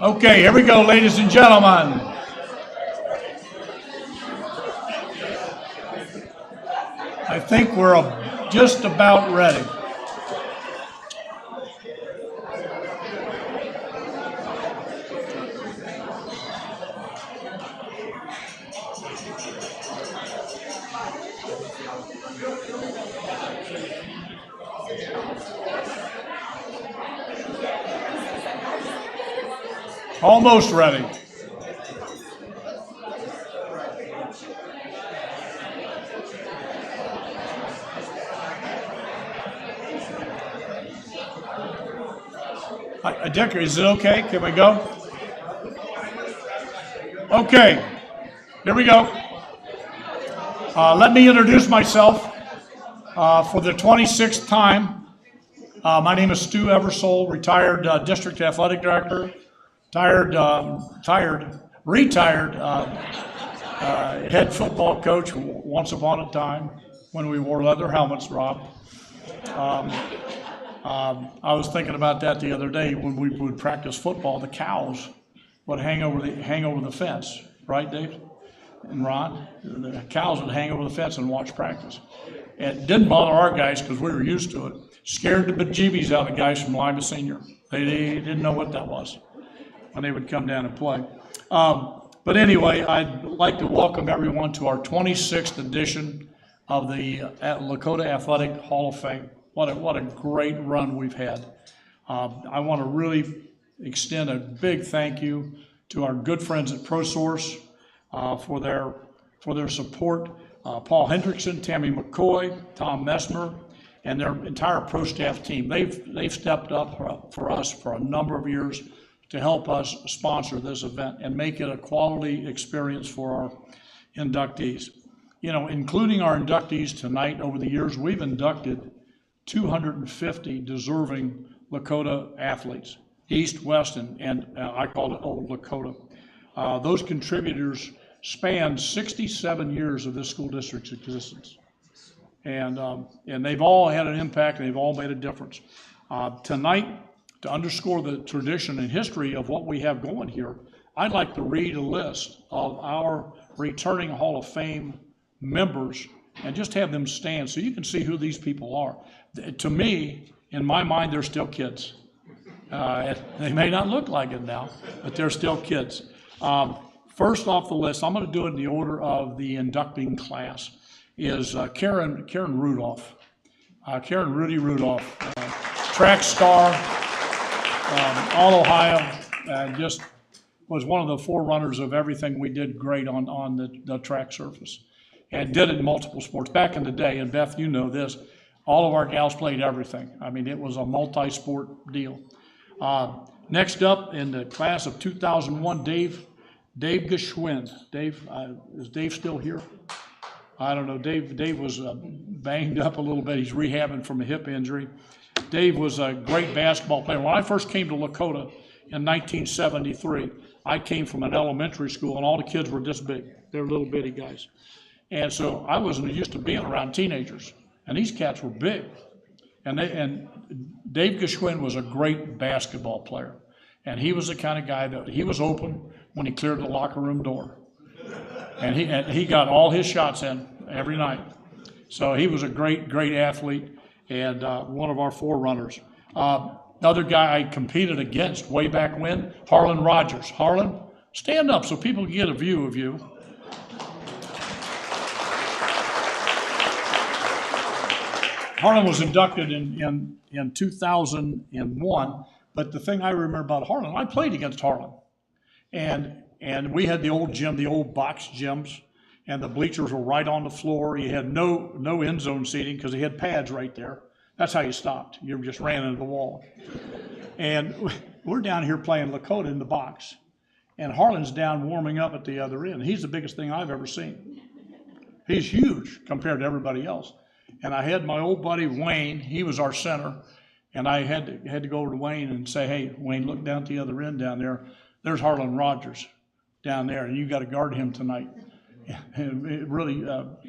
Okay, here we go, ladies and gentlemen. I think we're just about ready. Almost ready. Dick, is it okay? Can we go? Okay, here we go. Let me introduce myself for the 26th time. My name is Stu Eversole, retired district athletic director, retired head football coach once upon a time when we wore leather helmets, Rob. I was thinking about that the other day when we would practice football. The cows would hang over the fence, right, Dave and Ron? The cows would hang over the fence and watch practice. It didn't bother our guys because we were used to it. Scared the bejeebies out of the guys from Lima Senior. They didn't know what that was when they would come down and play. But anyway, I'd like to welcome everyone to our 26th edition of the Lakota Athletic Hall of Fame. What a great run we've had. I want to really extend a big thank you to our good friends at ProSource for their support. Paul Hendrickson, Tammy McCoy, Tom Messmer, and their entire pro staff team. They've stepped up for us for a number of years to help us sponsor this event and make it a quality experience for our inductees. You know, including our inductees tonight, over the years, we've inducted 250 deserving Lakota athletes, East, West, and I call it Old Lakota. Those contributors spanned 67 years of this school district's existence. And they've all had an impact, and they've all made a difference. Tonight, to underscore the tradition and history of what we have going here, I'd like to read a list of our returning Hall of Fame members and just have them stand so you can see who these people are. To me, in my mind, they're still kids. They may not look like it now, but they're still kids. First off the list, I'm going to do it in the order of the inducting class, is Karen Rudolph. Karen Rudy Rudolph, track star, all Ohio, just was one of the forerunners of everything we did great on the track surface, and did it in multiple sports. Back in the day, and Beth, you know this, all of our gals played everything. I mean, it was a multi-sport deal. Next up in the class of 2001, Dave Geschwind. Dave, is Dave still here? I don't know. Dave was banged up a little bit. He's rehabbing from a hip injury. Dave was a great basketball player. When I first came to Lakota in 1973, I came from an elementary school, and all the kids were this big. They were little bitty guys. And so I wasn't used to being around teenagers, and these cats were big. And Dave Geschwind was a great basketball player, and he was the kind of guy that he was open when he cleared the locker room door, and he got all his shots in every night. So he was a great athlete and one of our forerunners. Another guy I competed against way back when, Harlan Rogers. Harlan, stand up so people can get a view of you. Harlan was inducted in 2001, but the thing I remember about Harlan, I played against Harlan, and we had the old gym, the old box gyms, and the bleachers were right on the floor. You had no end zone seating because they had pads right there. That's how you stopped. You just ran into the wall. And we're down here playing Lakota in the box, and Harlan's down warming up at the other end. He's the biggest thing I've ever seen. He's huge compared to everybody else. And I had my old buddy Wayne, he was our center, and I had to go over to Wayne and say, hey, Wayne, look down at the other end down there. There's Harlan Rogers down there, and you got to guard him tonight. And it really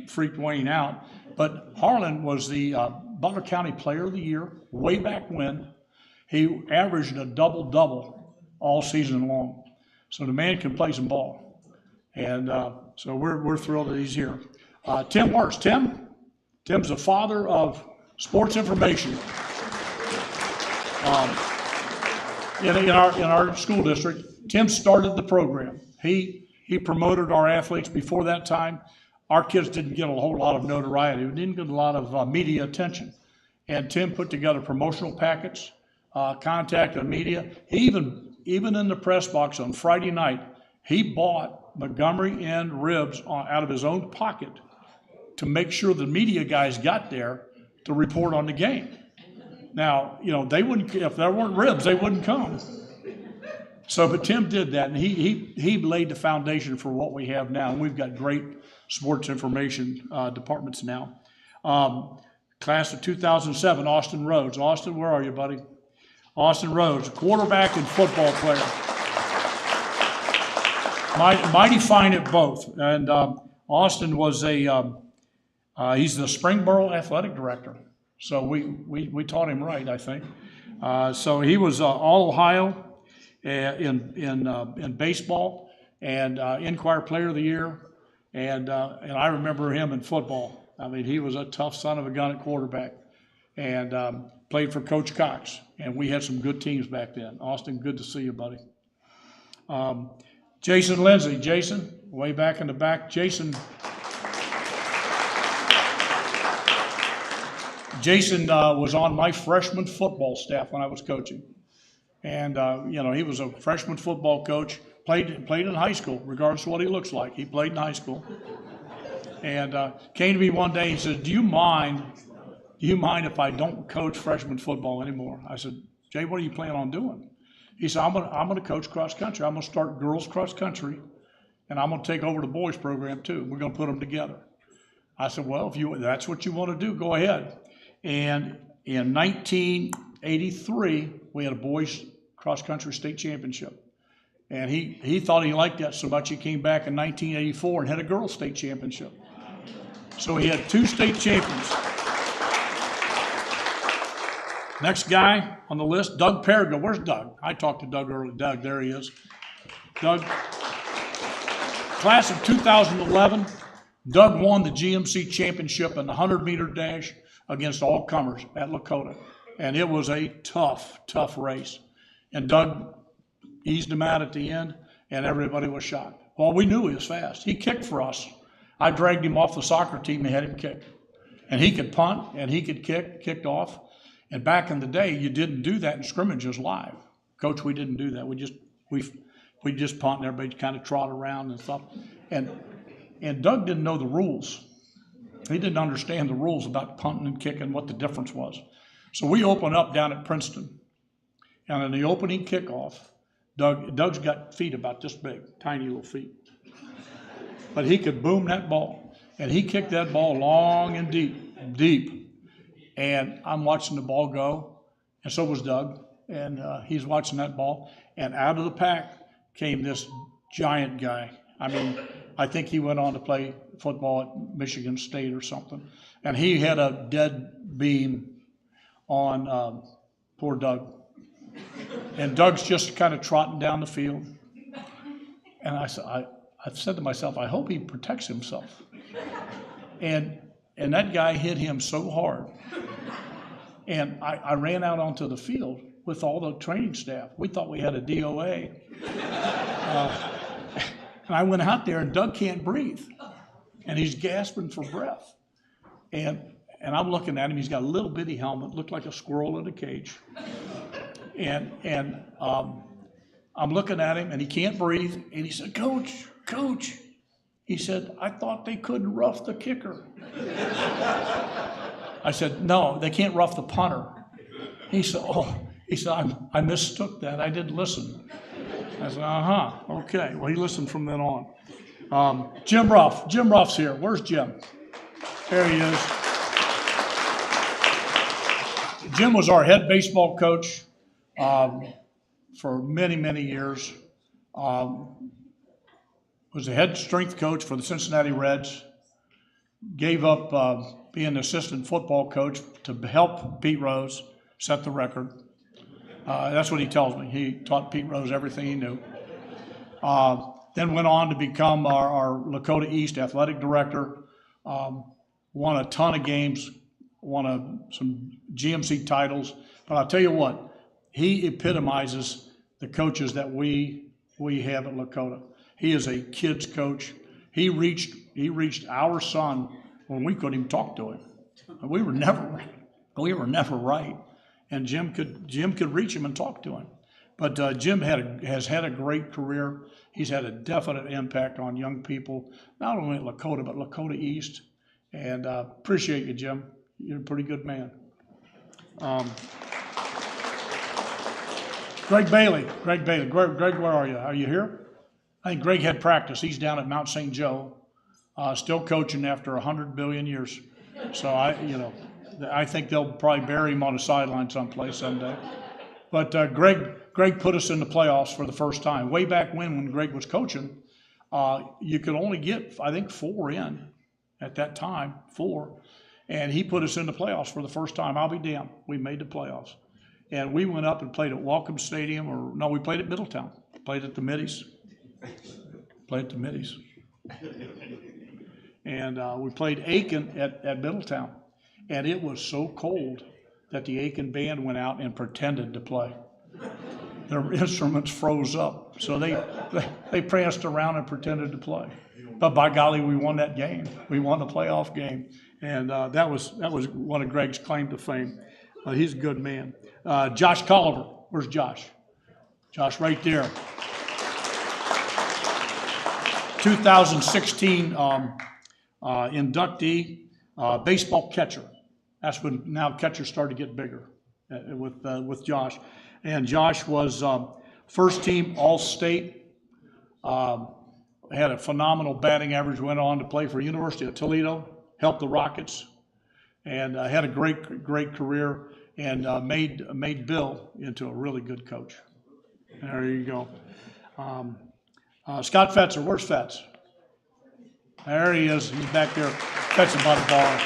freaked Wayne out. But Harlan was the Butler County Player of the Year way back when. He averaged a double-double all season long. So the man can play some ball. And so we're thrilled that he's here. Tim Works. Tim's the father of sports information. In our school district, Tim started the program. He promoted our athletes. Before that time, our kids didn't get a whole lot of notoriety. We didn't get a lot of media attention. And Tim put together promotional packets, contacted media. He even in the press box on Friday night, he bought Montgomery Inn ribs out of his own pocket to make sure the media guys got there to report on the game. Now, they wouldn't, if there weren't ribs, they wouldn't come. So, but Tim did that, and he laid the foundation for what we have now. And we've got great sports information departments now. Class of 2007, Austin Rhodes. Austin, where are you, buddy? Austin Rhodes, quarterback and football player. Mighty fine at both. And Austin was he's the Springboro athletic director. So we taught him right, I think. So he was all Ohio in baseball and Inquirer Player of the Year. And I remember him in football. I mean, he was a tough son of a gun at quarterback, and played for Coach Cox. And we had some good teams back then. Austin, good to see you, buddy. Jason Lindsay. Jason, way back in the back. Jason was on my freshman football staff when I was coaching. And, he was a freshman football coach, played in high school, regardless of what he looks like. He played in high school. And came to me one day, he said, do you mind if I don't coach freshman football anymore? I said, Jay, what are you planning on doing? He said, I'm gonna coach cross country. I'm gonna start girls cross country, and I'm gonna take over the boys program too. We're gonna put them together. I said, well, if that's what you want to do, go ahead. And in 1983, we had a boys cross country state championship. And he thought he liked that so much, he came back in 1984 and had a girls state championship. So he had 2 state champions. Next guy on the list, Doug Perigo. Where's Doug? I talked to Doug earlier. Doug, there he is. Doug, class of 2011, Doug won the GMC championship in the 100-meter dash against all comers at Lakota. And it was a tough race. And Doug eased him out at the end, and everybody was shocked. Well, we knew he was fast. He kicked for us. I dragged him off the soccer team and had him kick. And he could punt, and he could kicked off. And back in the day, you didn't do that in scrimmages live. Coach, we didn't do that. We just punt, and everybody kind of trot around and stuff. And Doug didn't know the rules. He didn't understand the rules about punting and kicking, what the difference was. So we opened up down at Princeton. And in the opening kickoff, Doug's got feet about this big, tiny little feet. But he could boom that ball. And he kicked that ball long and deep. And I'm watching the ball go, and so was Doug. And he's watching that ball. And out of the pack came this giant guy. I mean, I think he went on to play football at Michigan State or something. And he had a dead beam on poor Doug. And Doug's just kind of trotting down the field. And I said to myself, I hope he protects himself. And that guy hit him so hard. And I ran out onto the field with all the training staff. We thought we had a DOA. And I went out there, and Doug can't breathe. And he's gasping for breath. And I'm looking at him. He's got a little bitty helmet, looked like a squirrel in a cage. And I'm looking at him, and he can't breathe. And he said, Coach, he said, I thought they couldn't rough the kicker. I said, no, they can't rough the punter. He said, I mistook that. I didn't listen. I said, okay. Well, he listened from then on. Jim Ruff. Jim Ruff's here. Where's Jim? There he is. Jim was our head baseball coach for many, many years. Was the head strength coach for the Cincinnati Reds. Gave up being the assistant football coach to help Pete Rose set the record. That's what he tells me. He taught Pete Rose everything he knew. Then went on to become our Lakota East athletic director. Won a ton of games, won some GMC titles. But I'll tell you what, he epitomizes the coaches that we have at Lakota. He is a kid's coach. He reached our son when we couldn't even talk to him. We were never right. And Jim could reach him and talk to him. But Jim has had a great career. He's had a definite impact on young people, not only at Lakota, but Lakota East. And appreciate you, Jim. You're a pretty good man. Greg Bailey. Greg, where are you? Are you here? I think Greg had practice. He's down at Mount St. Joe, still coaching after 100 billion years. So I think they'll probably bury him on a sideline someplace someday. But Greg put us in the playoffs for the first time. Way back when Greg was coaching, you could only get, I think, 4 in at that time, 4. And he put us in the playoffs for the first time. I'll be damned. We made the playoffs. And we went up and played at Welcome Stadium, we played at Middletown. Played at the Middies. And we played Aiken at Middletown. And it was so cold that the Aiken band went out and pretended to play. Their instruments froze up. So they pranced around and pretended to play. But by golly, we won that game. We won the playoff game. And that was one of Greg's claim to fame. He's a good man. Josh Colliver. Where's Josh? Josh right there. 2016 inductee, baseball catcher. That's when now catchers started to get bigger with Josh. And Josh was first team All-State, had a phenomenal batting average, went on to play for University of Toledo, helped the Rockets, and had a great career, and made Bill into a really good coach. There you go. Scott Fetzer, where's Fetz? There he is, he's back there, Fetzer by the bar.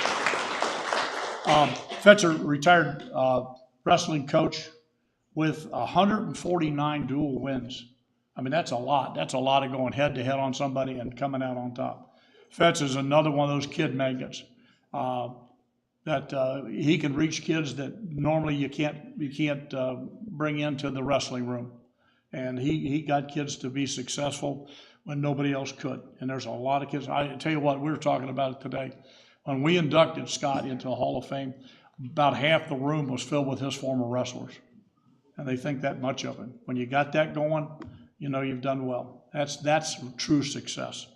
Fetzer, retired wrestling coach with 149 dual wins. I mean, that's a lot. That's a lot of going head to head on somebody and coming out on top. Fetz is another one of those kid magnets that he can reach kids that normally you can't bring into the wrestling room. And he got kids to be successful when nobody else could. And there's a lot of kids. I tell you what, we were talking about it today. When we inducted Scott into the Hall of Fame, about half the room was filled with his former wrestlers. And they think that much of him. When you got that going, you know you've done well. That's true success.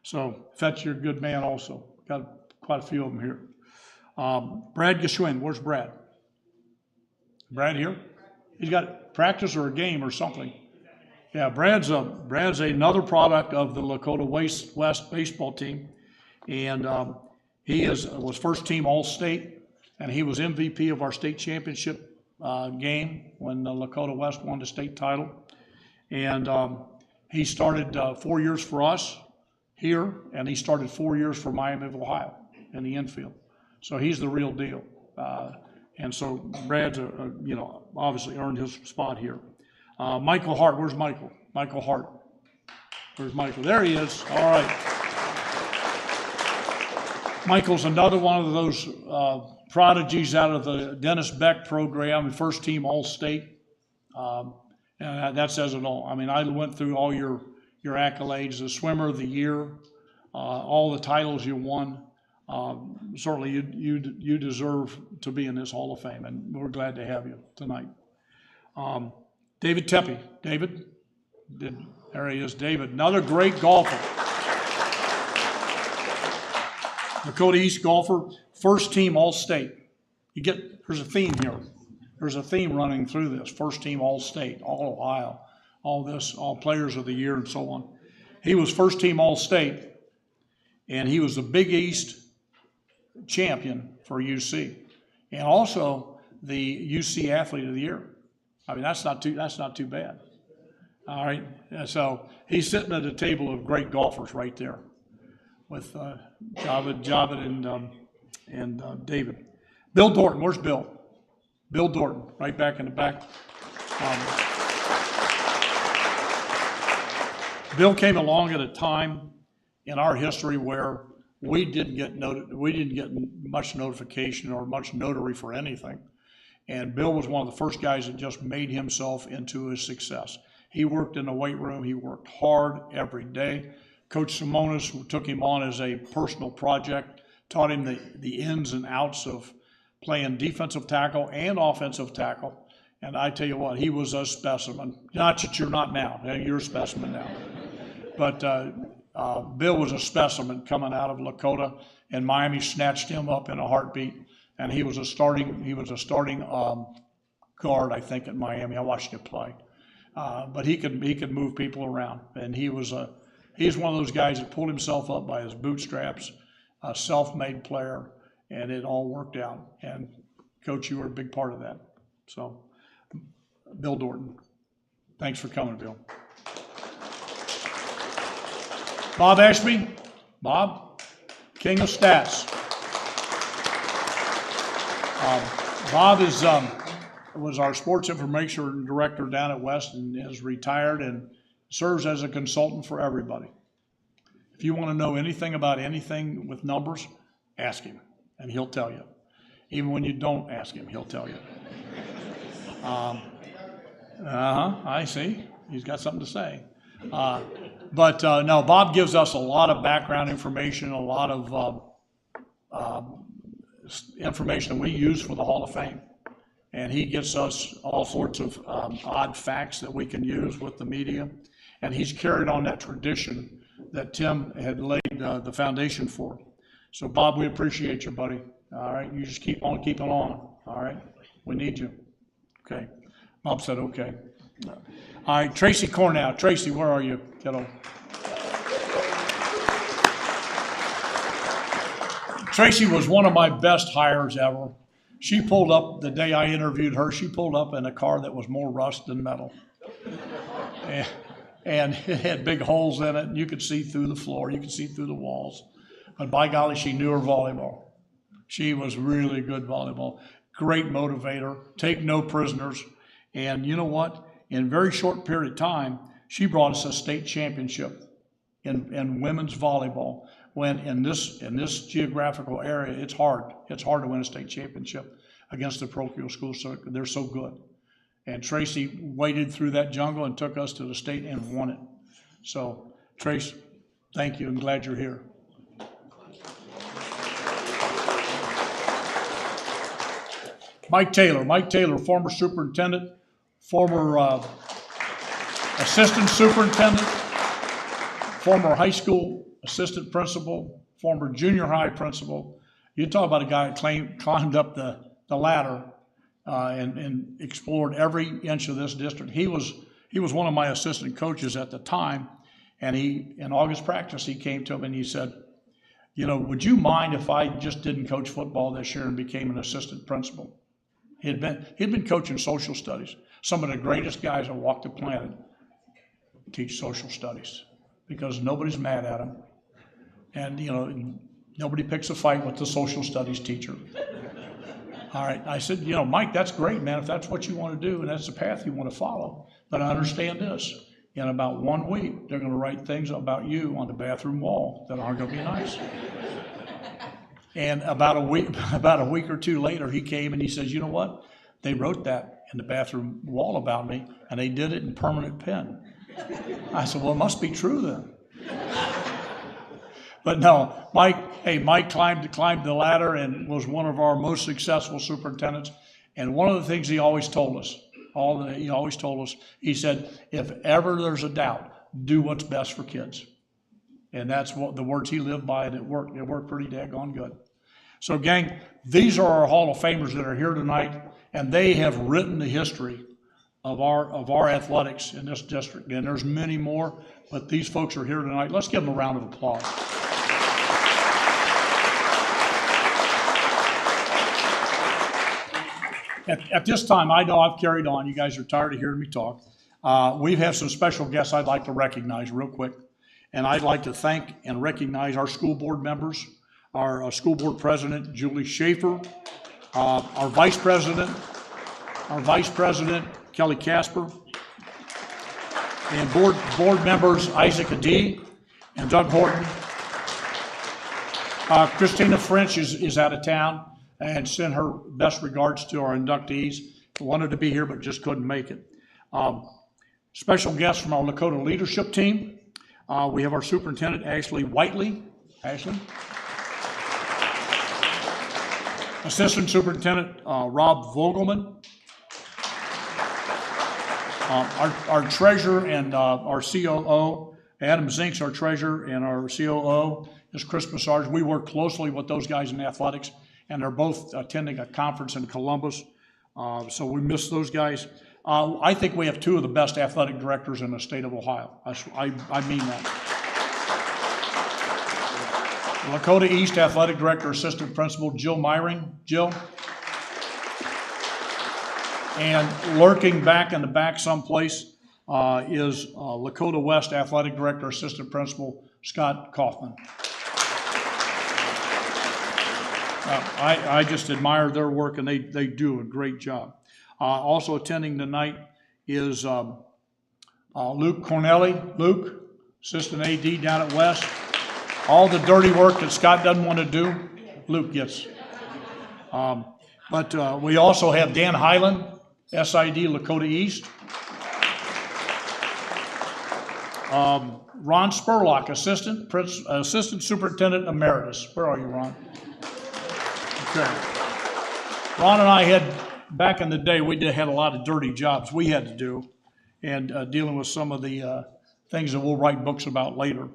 So Fetch, you're a good man also. Got quite a few of them here. Brad Geschwin, where's Brad? Brad here? He's got practice or a game or something. Yeah, Brad's another product of the Lakota West baseball team. And he was first team All-State, and he was MVP of our state championship game when the Lakota West won the state title. And he started 4 years for us here, and he started 4 years for Miami of Ohio in the infield. So he's the real deal. And so Brad's, obviously earned his spot here. Michael Hart, where's Michael? Michael Hart. Where's Michael? There he is. All right. Michael's another one of those prodigies out of the Dennis Beck program, first team All-State. And that says it all. I mean, I went through all your accolades, the swimmer of the year, all the titles you won. Certainly you deserve to be in this Hall of Fame, and we're glad to have you tonight. David Tepe. David? There he is, David. Another great golfer. Lakota East golfer, first team All-State. There's a theme here. There's a theme running through this. First team All-State, all Ohio, all players of the year and so on. He was first team All-State, and he was the Big East champion for UC, and also the UC Athlete of the Year. I mean, that's not too bad. All right, so he's sitting at a table of great golfers right there with Javid and David. Bill Dorton, where's Bill? Bill Dorton, right back in the back. Bill came along at a time in our history where we didn't get much notification or much notary for anything. And Bill was one of the first guys that just made himself into a success. He worked in the weight room. He worked hard every day. Coach Simonus took him on as a personal project, taught him the ins and outs of playing defensive tackle and offensive tackle. And I tell you what, he was a specimen. Not that you're not now. You're a specimen now. But Bill was a specimen coming out of Lakota, and Miami snatched him up in a heartbeat. And he was a starting guard, I think, at Miami. I watched him play. But he could move people around. And he's one of those guys that pulled himself up by his bootstraps, a self-made player, and it all worked out. And Coach, you were a big part of that. So, Bill Dorton, thanks for coming, Bill. Bob Ashby, Bob, king of stats. Bob was our sports information director down at West and is retired and serves as a consultant for everybody. If you want to know anything about anything with numbers, ask him, and he'll tell you. Even when you don't ask him, he'll tell you. I see. He's got something to say. But no, Bob gives us a lot of background information, a lot of information that we use for the Hall of Fame. And he gets us all sorts of odd facts that we can use with the media. And he's carried on that tradition that Tim had laid the foundation for. So, Bob, we appreciate you, buddy. All right, you just keep on keeping on. All right, we need you. Okay. Bob said okay. All right, Tracy Cornow. Tracy, where are you, kiddo? Tracy was one of my best hires ever. She pulled up, the day I interviewed her, she pulled up in a car that was more rust than metal. And it had big holes in it, and you could see through the floor, you could see through the walls. But by golly, she knew her volleyball. She was really good volleyball. Great motivator, take no prisoners. And you know what? In a very short period of time, she brought us a state championship in women's volleyball. When in this geographical area, it's hard. It's hard to win a state championship against the parochial schools. So they're so good. And Tracy waded through that jungle and took us to the state and won it. So, Trace, thank you. I'm glad you're here. Mike Taylor, former superintendent, former assistant superintendent, former high school assistant principal, former junior high principal. You talk about a guy that climbed up the ladder and explored every inch of this district. He was one of my assistant coaches at the time, and in August practice, he came to him and he said, you know, would you mind if I just didn't coach football this year and became an assistant principal? He'd been coaching social studies. Some of the greatest guys that walked the planet teach social studies because nobody's mad at them. And, you know, nobody picks a fight with the social studies teacher. All right, I said, you know, Mike, that's great, man, if that's what you want to do and that's the path you want to follow. But I understand this. In about 1 week, they're going to write things about you on the bathroom wall that aren't going to be nice. And about a week or two later, he came and he says, you know what? They wrote that in the bathroom wall about me, and they did it in permanent pen. I said, well, it must be true then. But no, Mike climbed the ladder and was one of our most successful superintendents. And one of the things he always told us, he said, if ever there's a doubt, do what's best for kids. And that's what the words he lived by, and it worked. It worked pretty daggone good. So, gang, these are our Hall of Famers that are here tonight, and they have written the history of our athletics in this district. And there's many more, but these folks are here tonight. Let's give them a round of applause. At this time, I know I've carried on. You guys are tired of hearing me talk. We have some special guests I'd like to recognize real quick. And I'd like to thank and recognize our school board members, our school board president, Julie Schaefer, our vice president, our Vice President, Kelly Casper, and board members Isaac Adee and Doug Horton. Christina French is out of town and sent her best regards to our inductees. Wanted to be here but just couldn't make it. Special guests from our Lakota leadership team. We have our superintendent, Ashley Whiteley. Ashley. Assistant Superintendent, Rob Vogelman. Our treasurer and our COO, Adam Zink's our treasurer, and our COO is Chris Massage. We work closely with those guys in athletics, and they're both attending a conference in Columbus. So we miss those guys. I think we have two of the best athletic directors in the state of Ohio. I mean that. Lakota East Athletic Director, Assistant Principal Jill Myring. Jill. And lurking back in the back someplace is Lakota West Athletic Director, Assistant Principal Scott Kaufman. I just admire their work, and they do a great job. Also attending tonight is Luke Cornelli. Luke, Assistant AD down at West. All the dirty work that Scott doesn't want to do, Luke gets. But we also have Dan Hyland, SID Lakota East. Ron Spurlock, Assistant Superintendent Emeritus. Where are you, Ron? Okay. Ron and I had, back in the day, we had a lot of dirty jobs we had to do, and dealing with some of the things that we'll write books about later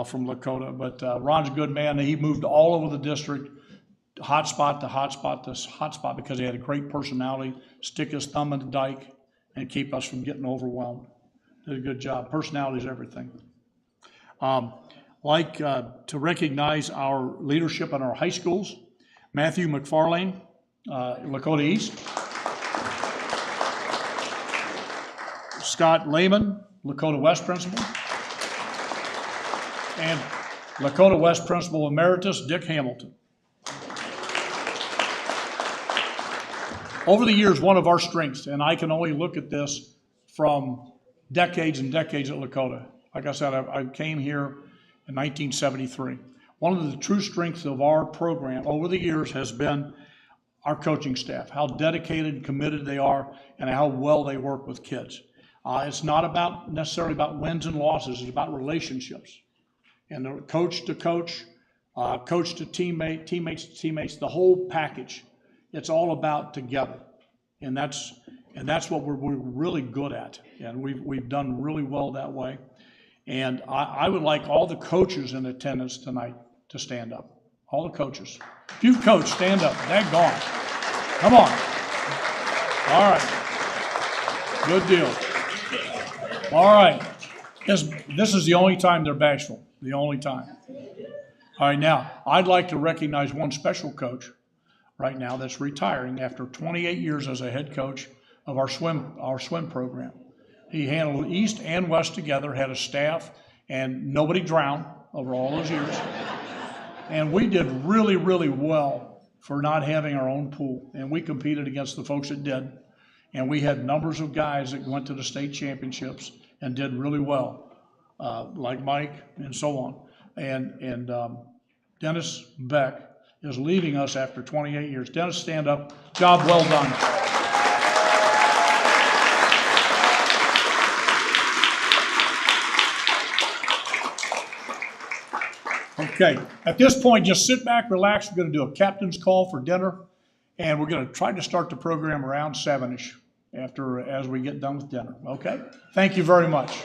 from Lakota. But Ron's a good man. He moved all over the district, hotspot to hotspot to hotspot, because he had a great personality, stick his thumb in the dike, and keep us from getting overwhelmed. Did a good job. Personality is everything. To recognize our leadership in our high schools, Matthew McFarlane, Lakota East. Scott Lehman, Lakota West Principal. And Lakota West Principal Emeritus, Dick Hamilton. Over the years, one of our strengths, and I can only look at this from decades and decades at Lakota. Like I said, I came here in 1973. One of the true strengths of our program over the years has been our coaching staff, how dedicated and committed they are, and how well they work with kids. It's not necessarily about wins and losses, it's about relationships. And coach to coach, coach to teammate, teammates to teammates, the whole package. It's all about together. And that's what we're really good at. And we've done really well that way. And I would like all the coaches in attendance tonight to stand up. All the coaches. If you've coached, stand up. Daggone. Come on. All right. Good deal. All right. This is the only time they're bashful. The only time. All right, now, I'd like to recognize one special coach right now that's retiring after 28 years as a head coach of our swim program. He handled East and West together, had a staff, and nobody drowned over all those years. And we did really, really well for not having our own pool. And we competed against the folks that did. And we had numbers of guys that went to the state championships and did really well. Like Mike and so on. And Dennis Beck is leaving us after 28 years. Dennis, stand up. Job well done. Okay, at this point, just sit back, relax. We're going to do a captain's call for dinner, and we're going to try to start the program around 7-ish as we get done with dinner. Okay? Thank you very much.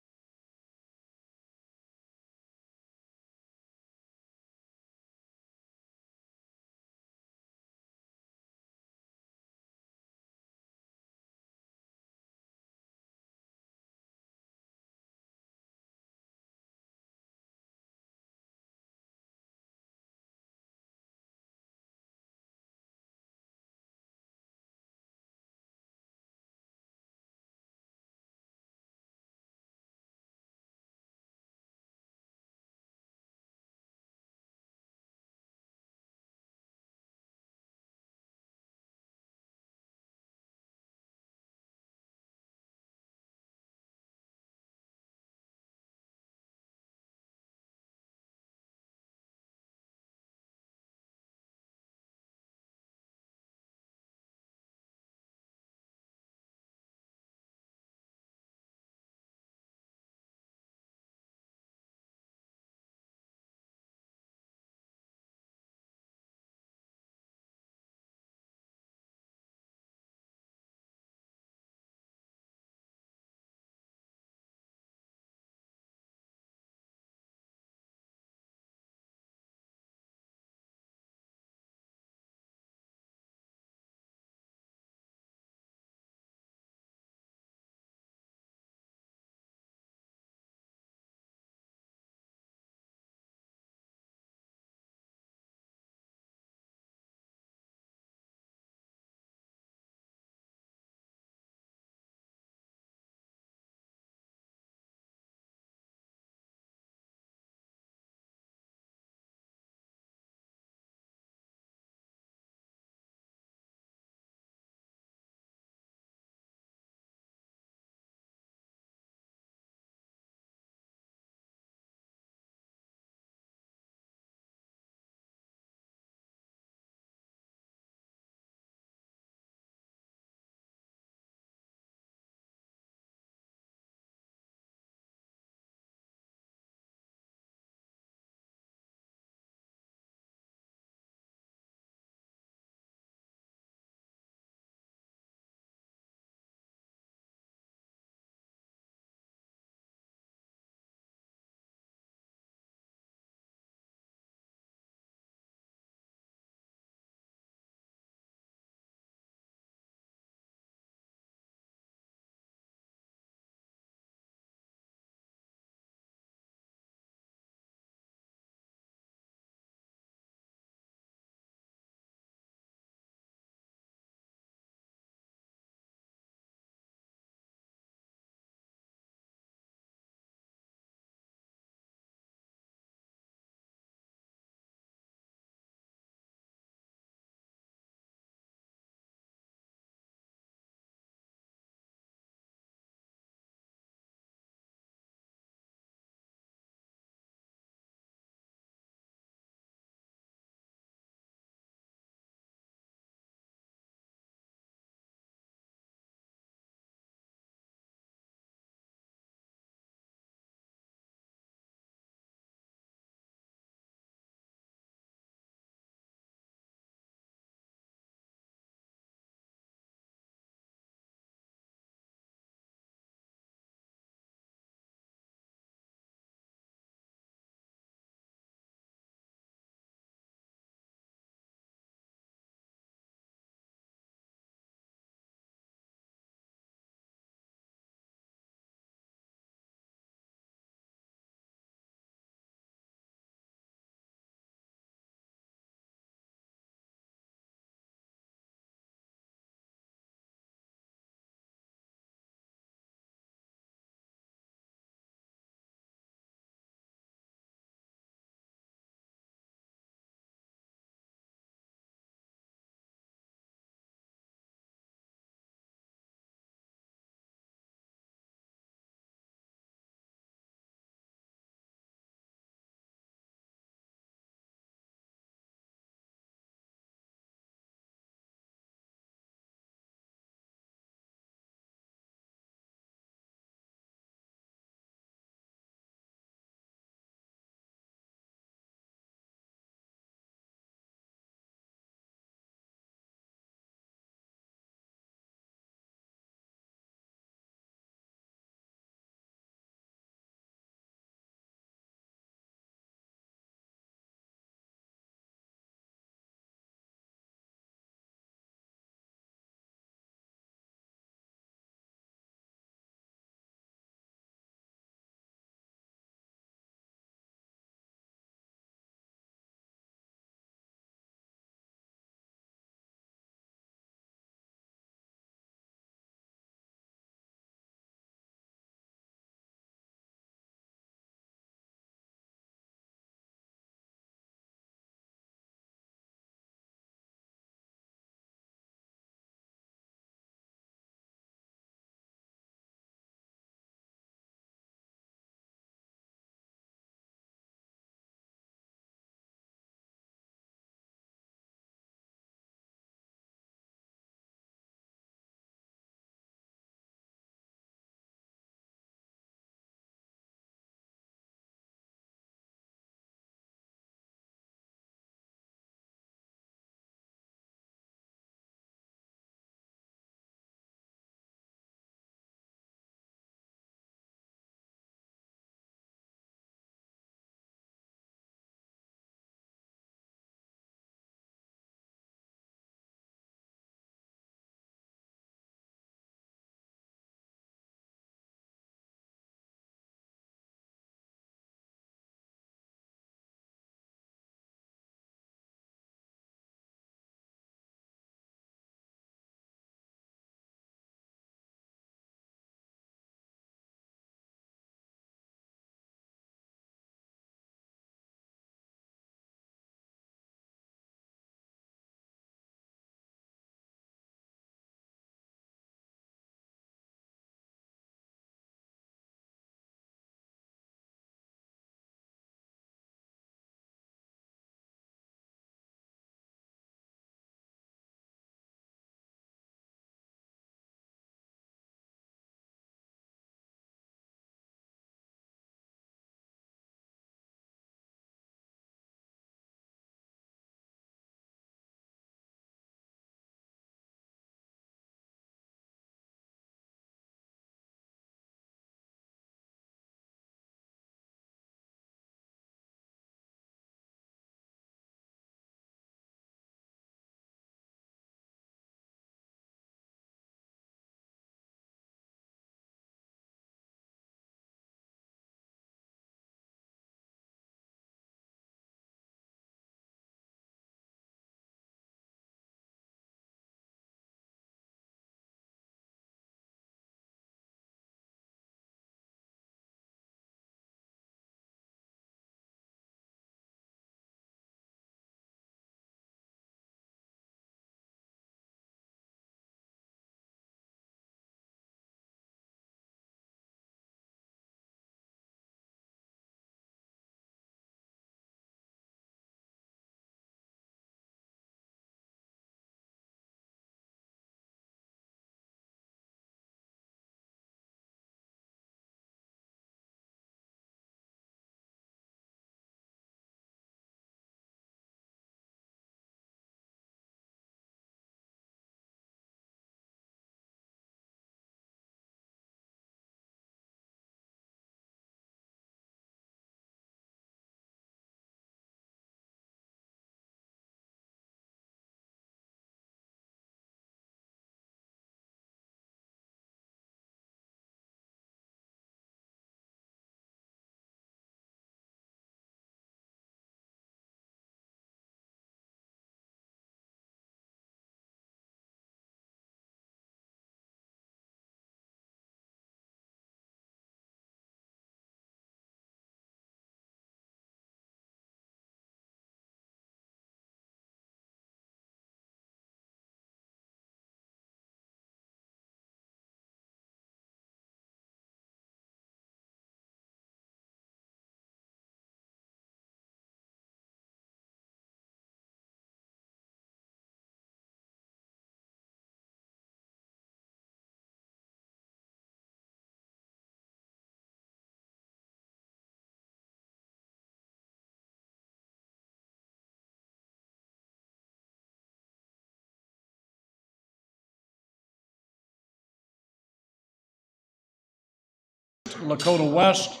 Lakota West.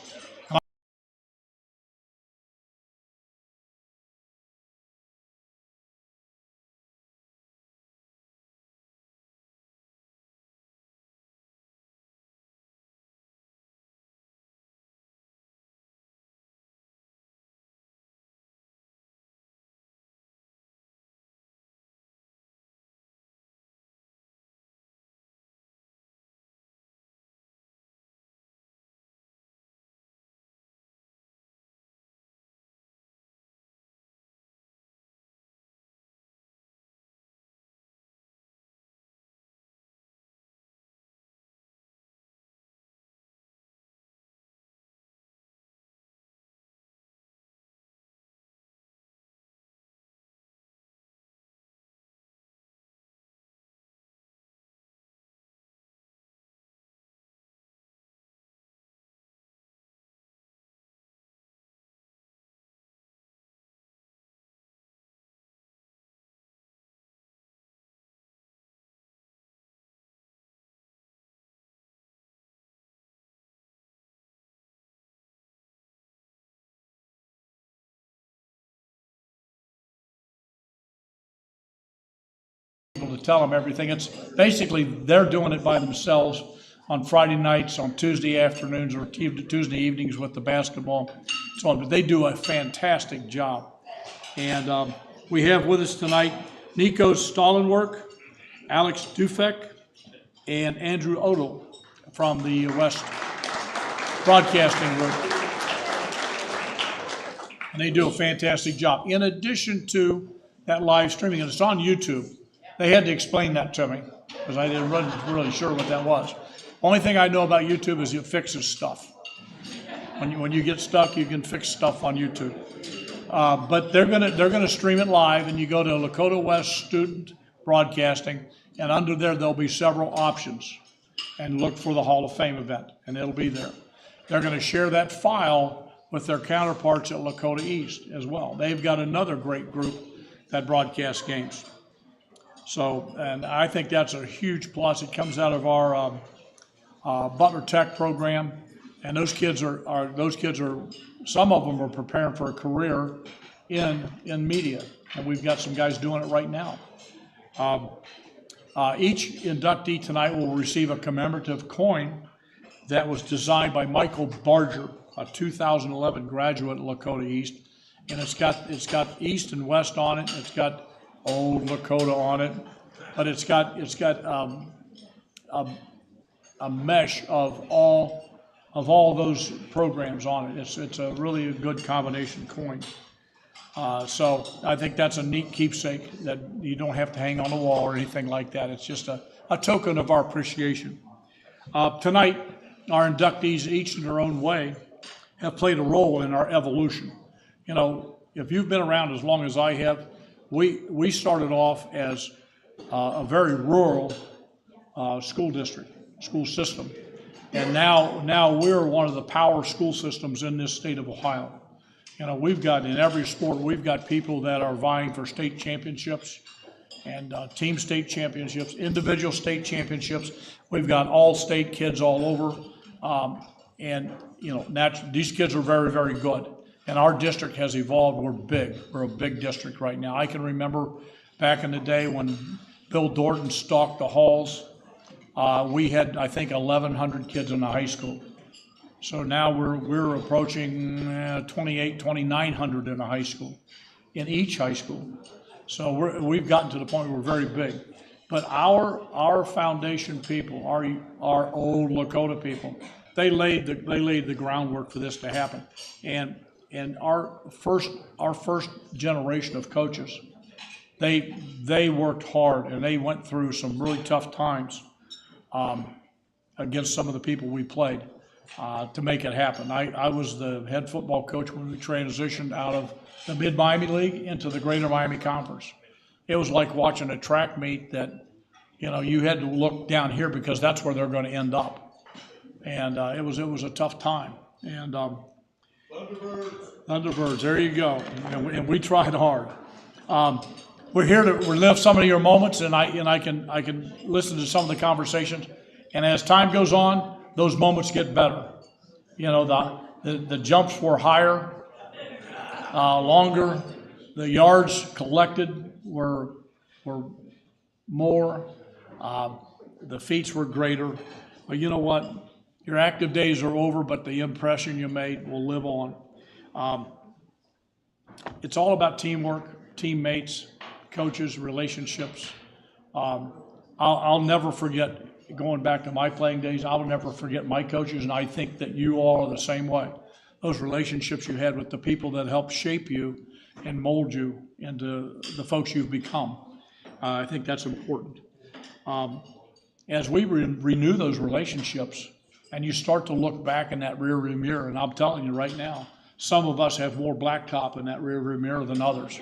To tell them everything. It's basically they're doing it by themselves on Friday nights, on Tuesday afternoons, or Tuesday evenings with the basketball, so on. But they do a fantastic job. And we have with us tonight Nico Stallenwerk, Alex Dufek, and Andrew Odell from the West Broadcasting Group. And they do a fantastic job. In addition to that live streaming, and it's on YouTube. They had to explain that to me because I wasn't really sure what that was. Only thing I know about YouTube is it fixes stuff. When you get stuck, you can fix stuff on YouTube. But they're gonna stream it live, and you go to Lakota West Student Broadcasting, and under there there'll be several options, and look for the Hall of Fame event, and it'll be there. They're going to share that file with their counterparts at Lakota East as well. They've got another great group that broadcasts games. So, and I think that's a huge plus. It comes out of our Butler Tech program, and those kids are some of them are preparing for a career in media, and we've got some guys doing it right now. Each inductee tonight will receive a commemorative coin that was designed by Michael Barger, a 2011 graduate at Lakota East, and it's got East and West on it. It's got old Lakota on it, but it's got a mesh of all those programs on it. It's a really good combination coin. So I think that's a neat keepsake that you don't have to hang on the wall or anything like that. It's just a token of our appreciation. Tonight, our inductees, each in their own way, have played a role in our evolution. You know, if you've been around as long as I have, we started off as a very rural school system, and now we're one of the power school systems in this state of Ohio. You know, we've got in every sport, we've got people that are vying for state championships and team state championships, individual state championships. We've got all state kids all over, and you know, these kids are very, very good. And our district has evolved. We're big. We're a big district right now. I can remember back in the day when Bill Dorton stalked the halls. We had, I think, 1,100 kids in the high school. So now we're approaching 2,900 in a high school, in each high school. So we've gotten to the point where we're very big. But our foundation people, our old Lakota people, they laid the groundwork for this to happen. And our first generation of coaches, they worked hard and they went through some really tough times against some of the people we played to make it happen. I was the head football coach when we transitioned out of the Mid-Miami League into the Greater Miami Conference. It was like watching a track meet that, you know, you had to look down here because that's where they're going to end up. And it was a tough time. And Thunderbirds, there you go. And we tried hard. We're here to relive some of your moments, and I can listen to some of the conversations. And as time goes on, those moments get better. You know, the jumps were higher, longer. The yards collected were more. The feats were greater. But you know what? Your active days are over, but the impression you made will live on. It's all about teamwork, teammates, coaches, relationships. I'll never forget, going back to my playing days, I'll never forget my coaches, and I think that you all are the same way. Those relationships you had with the people that helped shape you and mold you into the folks you've become. I think that's important. As we renew those relationships, and you start to look back in that rearview mirror, and I'm telling you right now, some of us have more blacktop in that rearview mirror than others.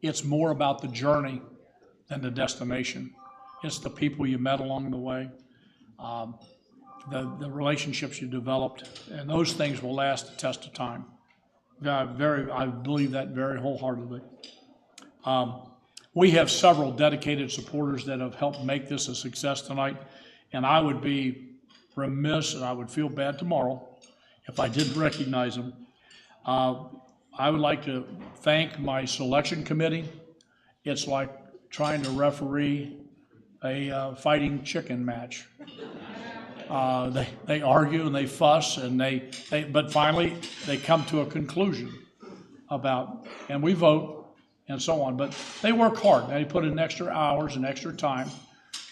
It's more about the journey than the destination. It's the people you met along the way, the relationships you developed, and those things will last the test of time. I believe that very wholeheartedly. We have several dedicated supporters that have helped make this a success tonight, and I would be remiss and I would feel bad tomorrow if I didn't recognize them. I would like to thank my selection committee. It's like trying to referee a fighting chicken match. They argue and they fuss and but finally they come to a conclusion and we vote and so on. But they work hard. They put in extra hours and extra time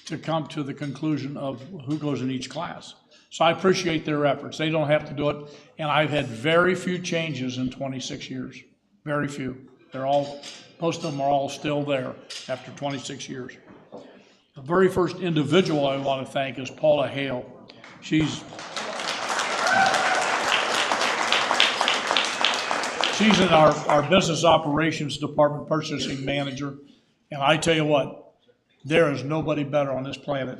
to come to the conclusion of who goes in each class. So I appreciate their efforts. They don't have to do it. And I've had very few changes in 26 years. Very few. Most of them are all still there after 26 years. The very first individual I want to thank is Paula Hale. She's in our business operations department, purchasing manager. And I tell you what, there is nobody better on this planet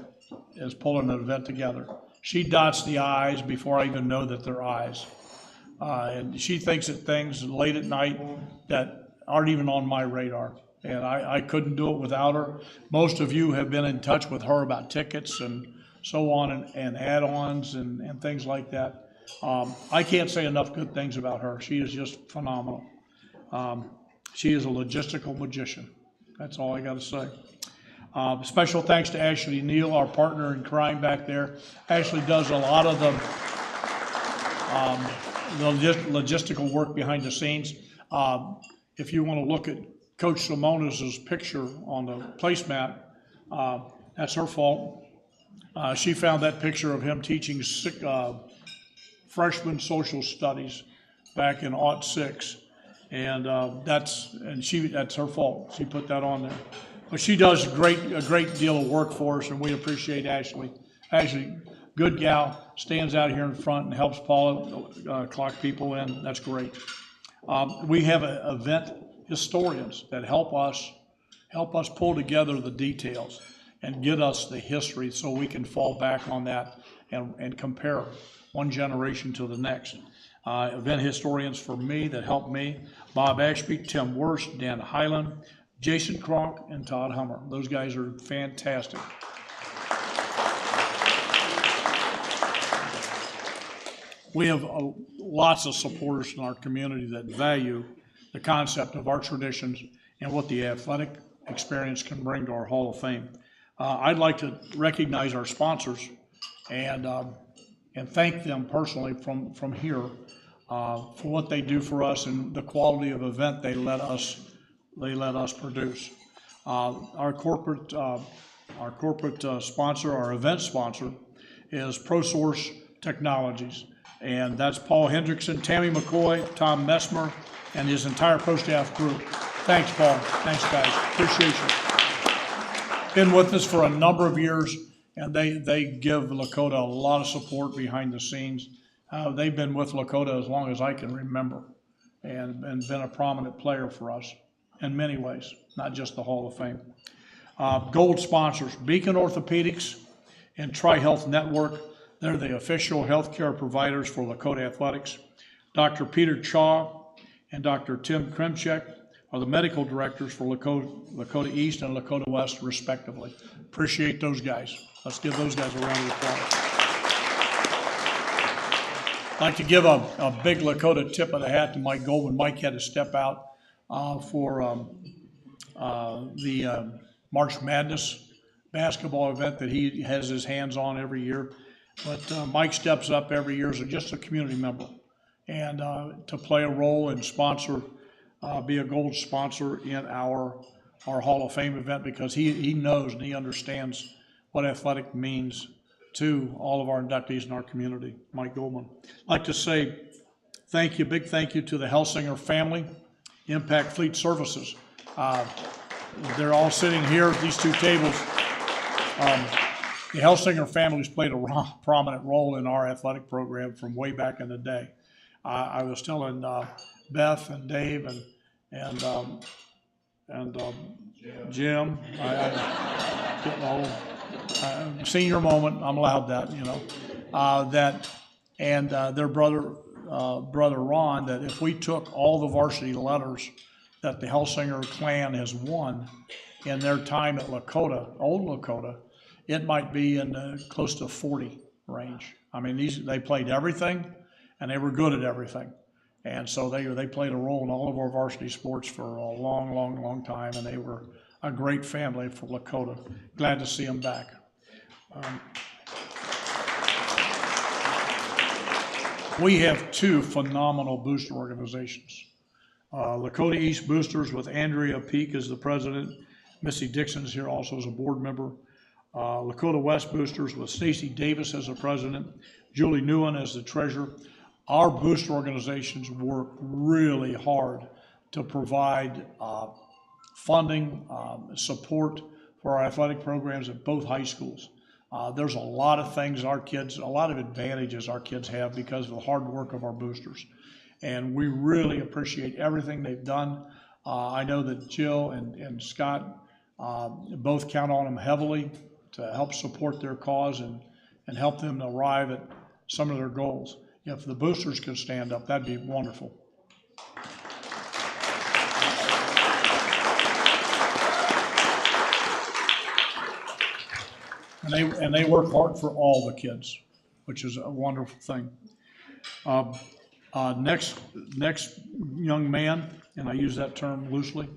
as pulling an event together. She dots the I's before I even know that they're I's. And she thinks of things late at night that aren't even on my radar. And I couldn't do it without her. Most of you have been in touch with her about tickets and so on and add-ons and things like that. I can't say enough good things about her. She is just phenomenal. She is a logistical magician. That's all I got to say. Special thanks to Ashley Neal, our partner in crime back there. Ashley does a lot of the logistical work behind the scenes. If you want to look at Coach Simonus' picture on the placemat, that's her fault. She found that picture of him teaching freshman social studies back in '06, and that's her fault. She put that on there. But she does a great deal of work for us, and we appreciate Ashley. Ashley, good gal, stands out here in front and helps Paula clock people in. That's great. We have event historians that help us pull together the details and get us the history so we can fall back on that and compare one generation to the next. Event historians for me that help me, Bob Ashby, Tim Worst, Dan Hyland, Jason Kronk, and Todd Hummer. Those guys are fantastic. We have lots of supporters in our community that value the concept of our traditions and what the athletic experience can bring to our Hall of Fame. I'd like to recognize our sponsors and thank them personally from here for what they do for us and the quality of event they let us produce. Our corporate sponsor, our event sponsor, is ProSource Technologies, and that's Paul Hendrickson, Tammy McCoy, Tom Messmer, and his entire pro staff group. Thanks, Paul. Thanks, guys. Appreciate you. Been with us for a number of years, and they give Lakota a lot of support behind the scenes. They've been with Lakota as long as I can remember, and been a prominent player for us in many ways, not just the Hall of Fame. Gold sponsors, Beacon Orthopedics and Tri-Health Network. They're the official healthcare providers for Lakota Athletics. Dr. Peter Chaw and Dr. Tim Kremchek are the medical directors for Lakota East and Lakota West, respectively. Appreciate those guys. Let's give those guys a round of applause. like to give a big Lakota tip of the hat to Mike Goldman. Mike had to step out for the March Madness basketball event that he has his hands on every year. But Mike steps up every year as just a community member and to play a role and sponsor, be a gold sponsor in our Hall of Fame event, because he knows and he understands what athletic means to all of our inductees in our community. Mike Goldman. I'd like to say thank you, big thank you to the Hellsinger family, Impact Fleet Services. They're all sitting here at these two tables. The Hellsinger family's played a prominent role in our athletic program from way back in the day. I was telling Beth and Dave and Jim, getting old. Senior moment, I'm allowed that, you know, their brother Ron, that if we took all the varsity letters that the Hellsinger clan has won in their time at Lakota, old Lakota, it might be in the close to 40 range. I mean, they played everything and they were good at everything. And so they played a role in all of our varsity sports for a long, long, long time, and they were a great family for Lakota. Glad to see them back. We have two phenomenal booster organizations. Lakota East Boosters with Andrea Peak as the president. Missy Dixon's here also as a board member. Lakota West Boosters with Stacy Davis as the president, Julie Newen as the treasurer. Our booster organizations work really hard to provide funding, support for our athletic programs at both high schools. There's a lot of things a lot of advantages our kids have because of the hard work of our boosters. And we really appreciate everything they've done. I know that Jill and Scott both count on them heavily to help support their cause and help them arrive at some of their goals. If the boosters could stand up, that'd be wonderful. And they work hard for all the kids, which is a wonderful thing. Next young man, and I use that term loosely.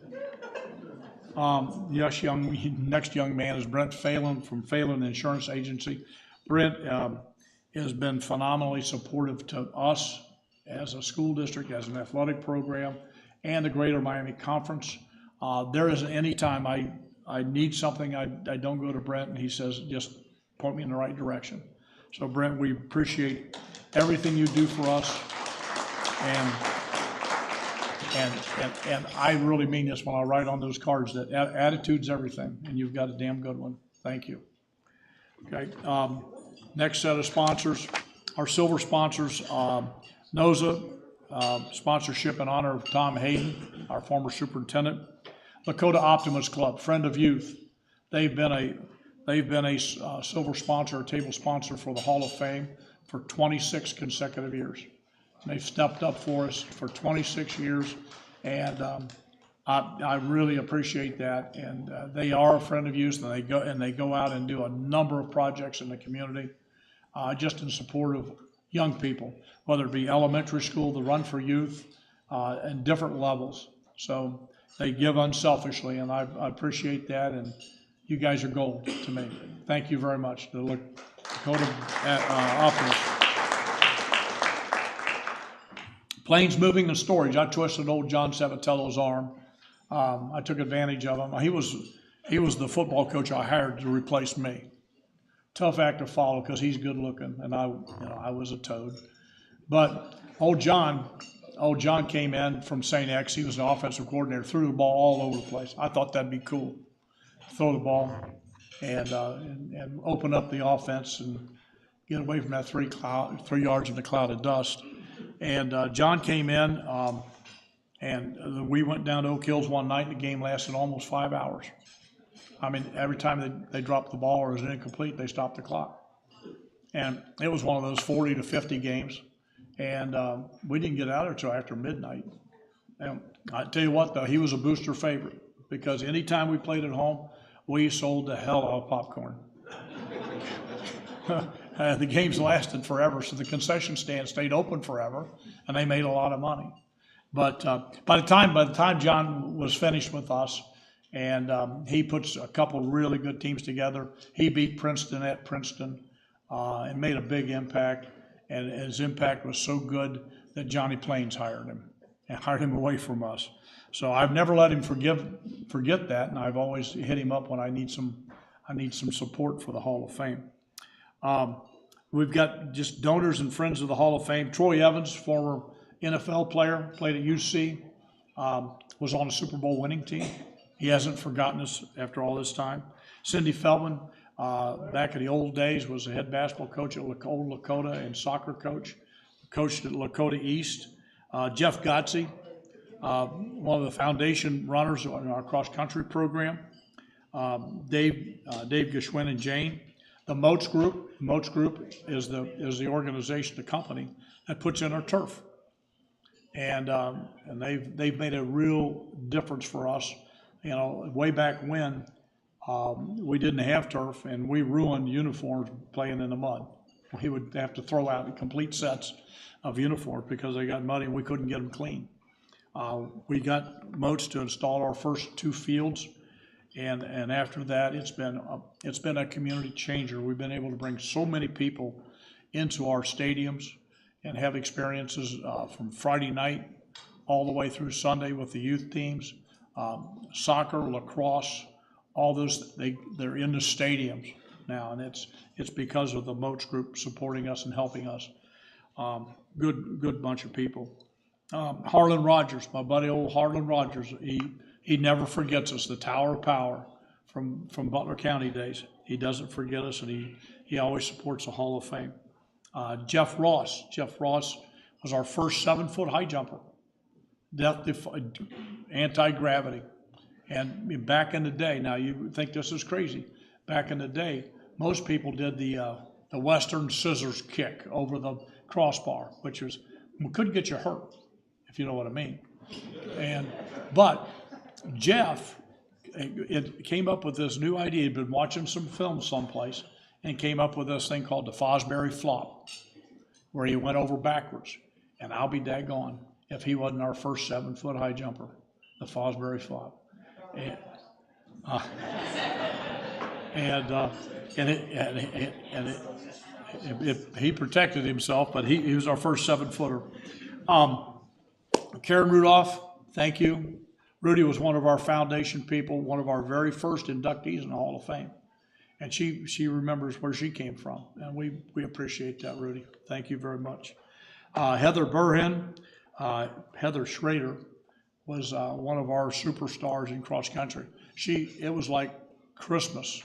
Next young man is Brent Phelan from Phelan Insurance Agency. Brent has been phenomenally supportive to us as a school district, as an athletic program, and the Greater Miami Conference. There isn't any time I need something, I don't go to Brent, and he says, just point me in the right direction. So Brent, we appreciate everything you do for us, and I really mean this when I write on those cards, that attitude's everything, and you've got a damn good one. Thank you. Okay, next set of sponsors, our silver sponsors, NOSA, sponsorship in honor of Tom Hayden, our former superintendent. Lakota Optimist Club, Friend of Youth. They've been a silver sponsor, a table sponsor for the Hall of Fame for 26 consecutive years. They've stepped up for us for 26 years, and I really appreciate that. And they are a Friend of Youth, and they go out and do a number of projects in the community, just in support of young people, whether it be elementary school, the Run for Youth, and different levels. So they give unselfishly, and I appreciate that, and you guys are gold to me. Thank you very much, the Lakota Optimists. Plains Moving and Storage. I twisted old John Savatello's arm. I took advantage of him. He was the football coach I hired to replace me. Tough act to follow because he's good looking, and I was a toad. But old John came in from St. X. He was an offensive coordinator, threw the ball all over the place. I thought that'd be cool. Throw the ball and open up the offense and get away from that 3 yards in the cloud of dust. And John came in, and we went down to Oak Hills one night. The game lasted almost 5 hours. I mean, every time they dropped the ball or it was incomplete, they stopped the clock. And it was one of those 40 to 50 games. And we didn't get out until after midnight. And I tell you what, though, he was a booster favorite because anytime we played at home, we sold the hell out of popcorn. The games lasted forever, so the concession stand stayed open forever, and they made a lot of money. But by the time John was finished with us, and he puts a couple really good teams together, he beat Princeton at Princeton and made a big impact. And his impact was so good that Johnny Plains hired him and hired him away from us. So I've never let him forget that, and I've always hit him up when I need some support for the Hall of Fame. We've got just donors and friends of the Hall of Fame. Troy Evans, former NFL player, played at UC, was on a Super Bowl winning team. He hasn't forgotten us after all this time. Cindy Feldman, back in the old days, was the head basketball coach at old Lakota and soccer coach, coached at Lakota East. Jeff Gotze, one of the foundation runners in our cross-country program. Dave Geschwin and Jane. The Moats Group is the organization, the company that puts in our turf, and they've made a real difference for us. You know, way back when we didn't have turf, and we ruined uniforms playing in the mud. We would have to throw out complete sets of uniforms because they got muddy and we couldn't get them clean. We got Moats to install our first 2 fields. And after that, it's been a community changer. We've been able to bring so many people into our stadiums and have experiences from Friday night all the way through Sunday with the youth teams, soccer, lacrosse, all those. They're in the stadiums now, and it's because of the Moats Group supporting us and helping us. Good bunch of people. Harlan Rogers, my buddy, old Harlan Rogers. He never forgets us, the Tower of Power from Butler County days. He doesn't forget us, and he always supports the Hall of Fame. Jeff Ross was our first 7-foot high jumper, anti-gravity. And back in the day, now you think this is crazy, back in the day, most people did the Western scissors kick over the crossbar, which could get you hurt, if you know what I mean. But Jeff came up with this new idea. He'd been watching some film someplace and came up with this thing called the Fosbury Flop, where he went over backwards. And I'll be daggone if he wasn't our first 7-foot high jumper, the Fosbury Flop. He protected himself, but he was our first 7-footer. Karen Rudolph, thank you. Rudy was one of our foundation people, one of our very first inductees in the Hall of Fame. And she remembers where she came from. And we appreciate that, Rudy. Thank you very much. Heather Burhan, Heather Schrader was one of our superstars in cross country. It was like Christmas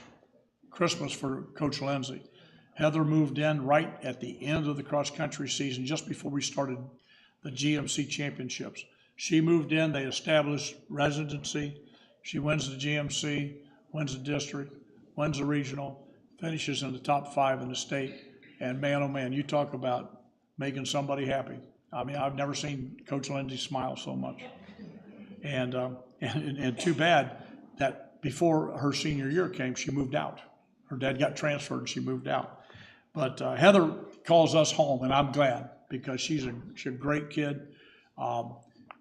for Coach Lindsay. Heather moved in right at the end of the cross country season, just before we started the GMC championships. She moved in, they established residency. She wins the GMC, wins the district, wins the regional, finishes in the top 5 in the state. And man, oh man, you talk about making somebody happy. I mean, I've never seen Coach Lindsay smile so much. And too bad that before her senior year came, she moved out. Her dad got transferred and she moved out. But Heather calls us home, and I'm glad, because she's a great kid.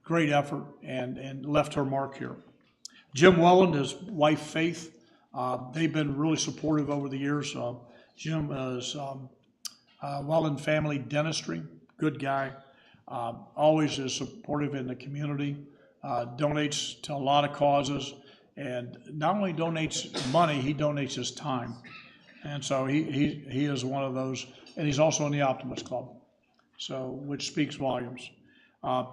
Great effort, and left her mark here. Jim Welland, his wife Faith, they've been really supportive over the years. Jim is Welland Family Dentistry, good guy, always is supportive in the community, donates to a lot of causes, and not only donates money, he donates his time. And so he is one of those, and he's also in the Optimist Club, so which speaks volumes.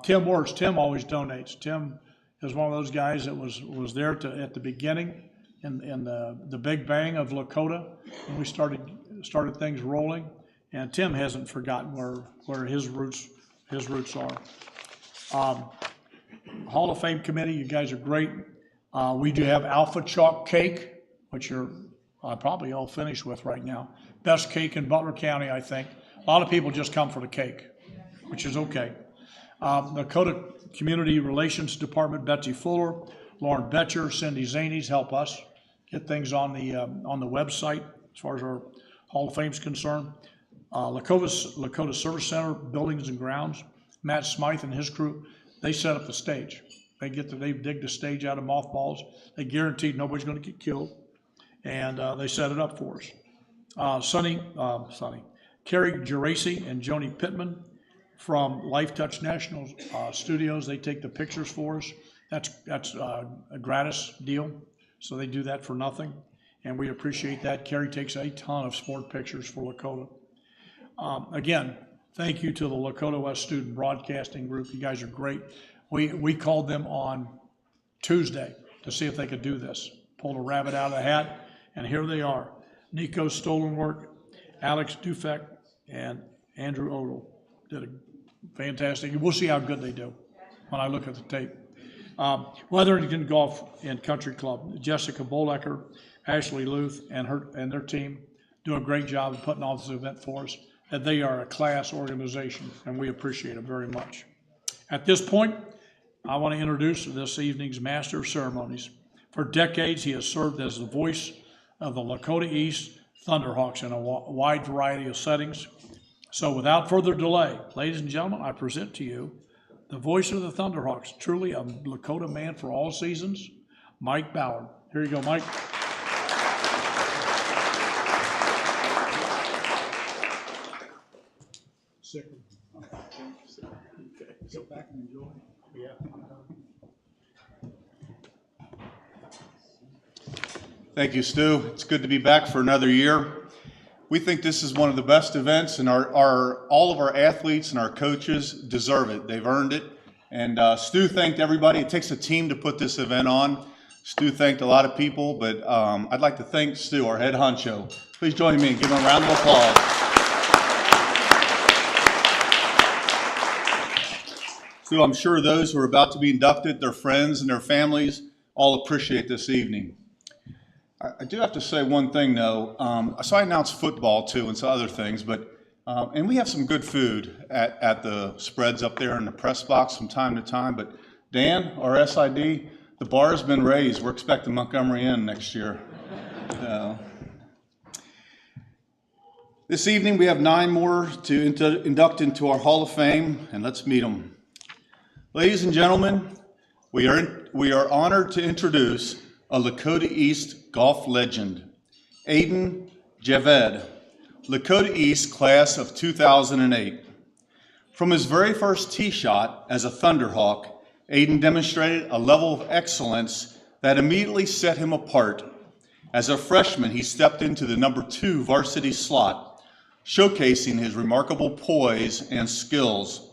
Tim Wirtz, Tim always donates. Tim is one of those guys that was there at the beginning in the big bang of Lakota when we started things rolling, and Tim hasn't forgotten where his roots are. Hall of Fame committee, you guys are great. We do have Alpha Chalk Cake, which you're probably all finished with right now. Best cake in Butler County, I think. A lot of people just come for the cake, which is okay. The Lakota Community Relations Department, Betsy Fuller, Lauren Betcher, Cindy Zanies help us get things on the website as far as our Hall of Fame's concerned. Lakota Service Center, Buildings and Grounds, Matt Smythe and his crew, they set up the stage. They dig the stage out of mothballs. They guaranteed nobody's gonna get killed, and they set it up for us. Carrie Geraci and Joni Pittman from Life Touch National Studios, they take the pictures for us. That's a gratis deal, so they do that for nothing, and we appreciate that. Carrie takes a ton of sport pictures for Lakota. Again, thank you to the Lakota West Student Broadcasting Group. You guys are great. We called them on Tuesday to see if they could do this. Pulled a rabbit out of the hat, and here they are. Nico Stolenwork, Alex Dufek, and Andrew Odell did a fantastic. We'll see how good they do when I look at the tape. Weatherington Golf and Country Club, Jessica Bolecker, Ashley Luth, and their team do a great job of putting on this event for us. And they are a class organization, and we appreciate it very much. At this point, I want to introduce this evening's Master of Ceremonies. For decades, he has served as the voice of the Lakota East Thunderhawks in a wide variety of settings. So without further delay, ladies and gentlemen, I present to you the voice of the Thunderhawks, truly a Lakota man for all seasons, Mike Ballard. Here you go, Mike. Sick. Okay, sit back and enjoy. Yeah. Thank you, Stu. It's good to be back for another year. We think this is one of the best events, and all of our athletes and our coaches deserve it. They've earned it. And Stu thanked everybody. It takes a team to put this event on. Stu thanked a lot of people, but I'd like to thank Stu, our head honcho. Please join me and give him a round of applause. Stu, I'm sure those who are about to be inducted, their friends and their families, all appreciate this evening. I do have to say one thing, though. So I announced football, too, and some other things, but and we have some good food at the spreads up there in the press box from time to time. But Dan, our SID, the bar has been raised. We're expecting Montgomery in next year. This evening, we have 9 more to induct into our Hall of Fame, and let's meet them. Ladies and gentlemen, we are honored to introduce a Lakota East golf legend, Aiden Jed, Lakota East class of 2008. From his very first tee shot as a Thunderhawk, Aiden demonstrated a level of excellence that immediately set him apart. As a freshman, he stepped into the number 2 varsity slot, showcasing his remarkable poise and skills.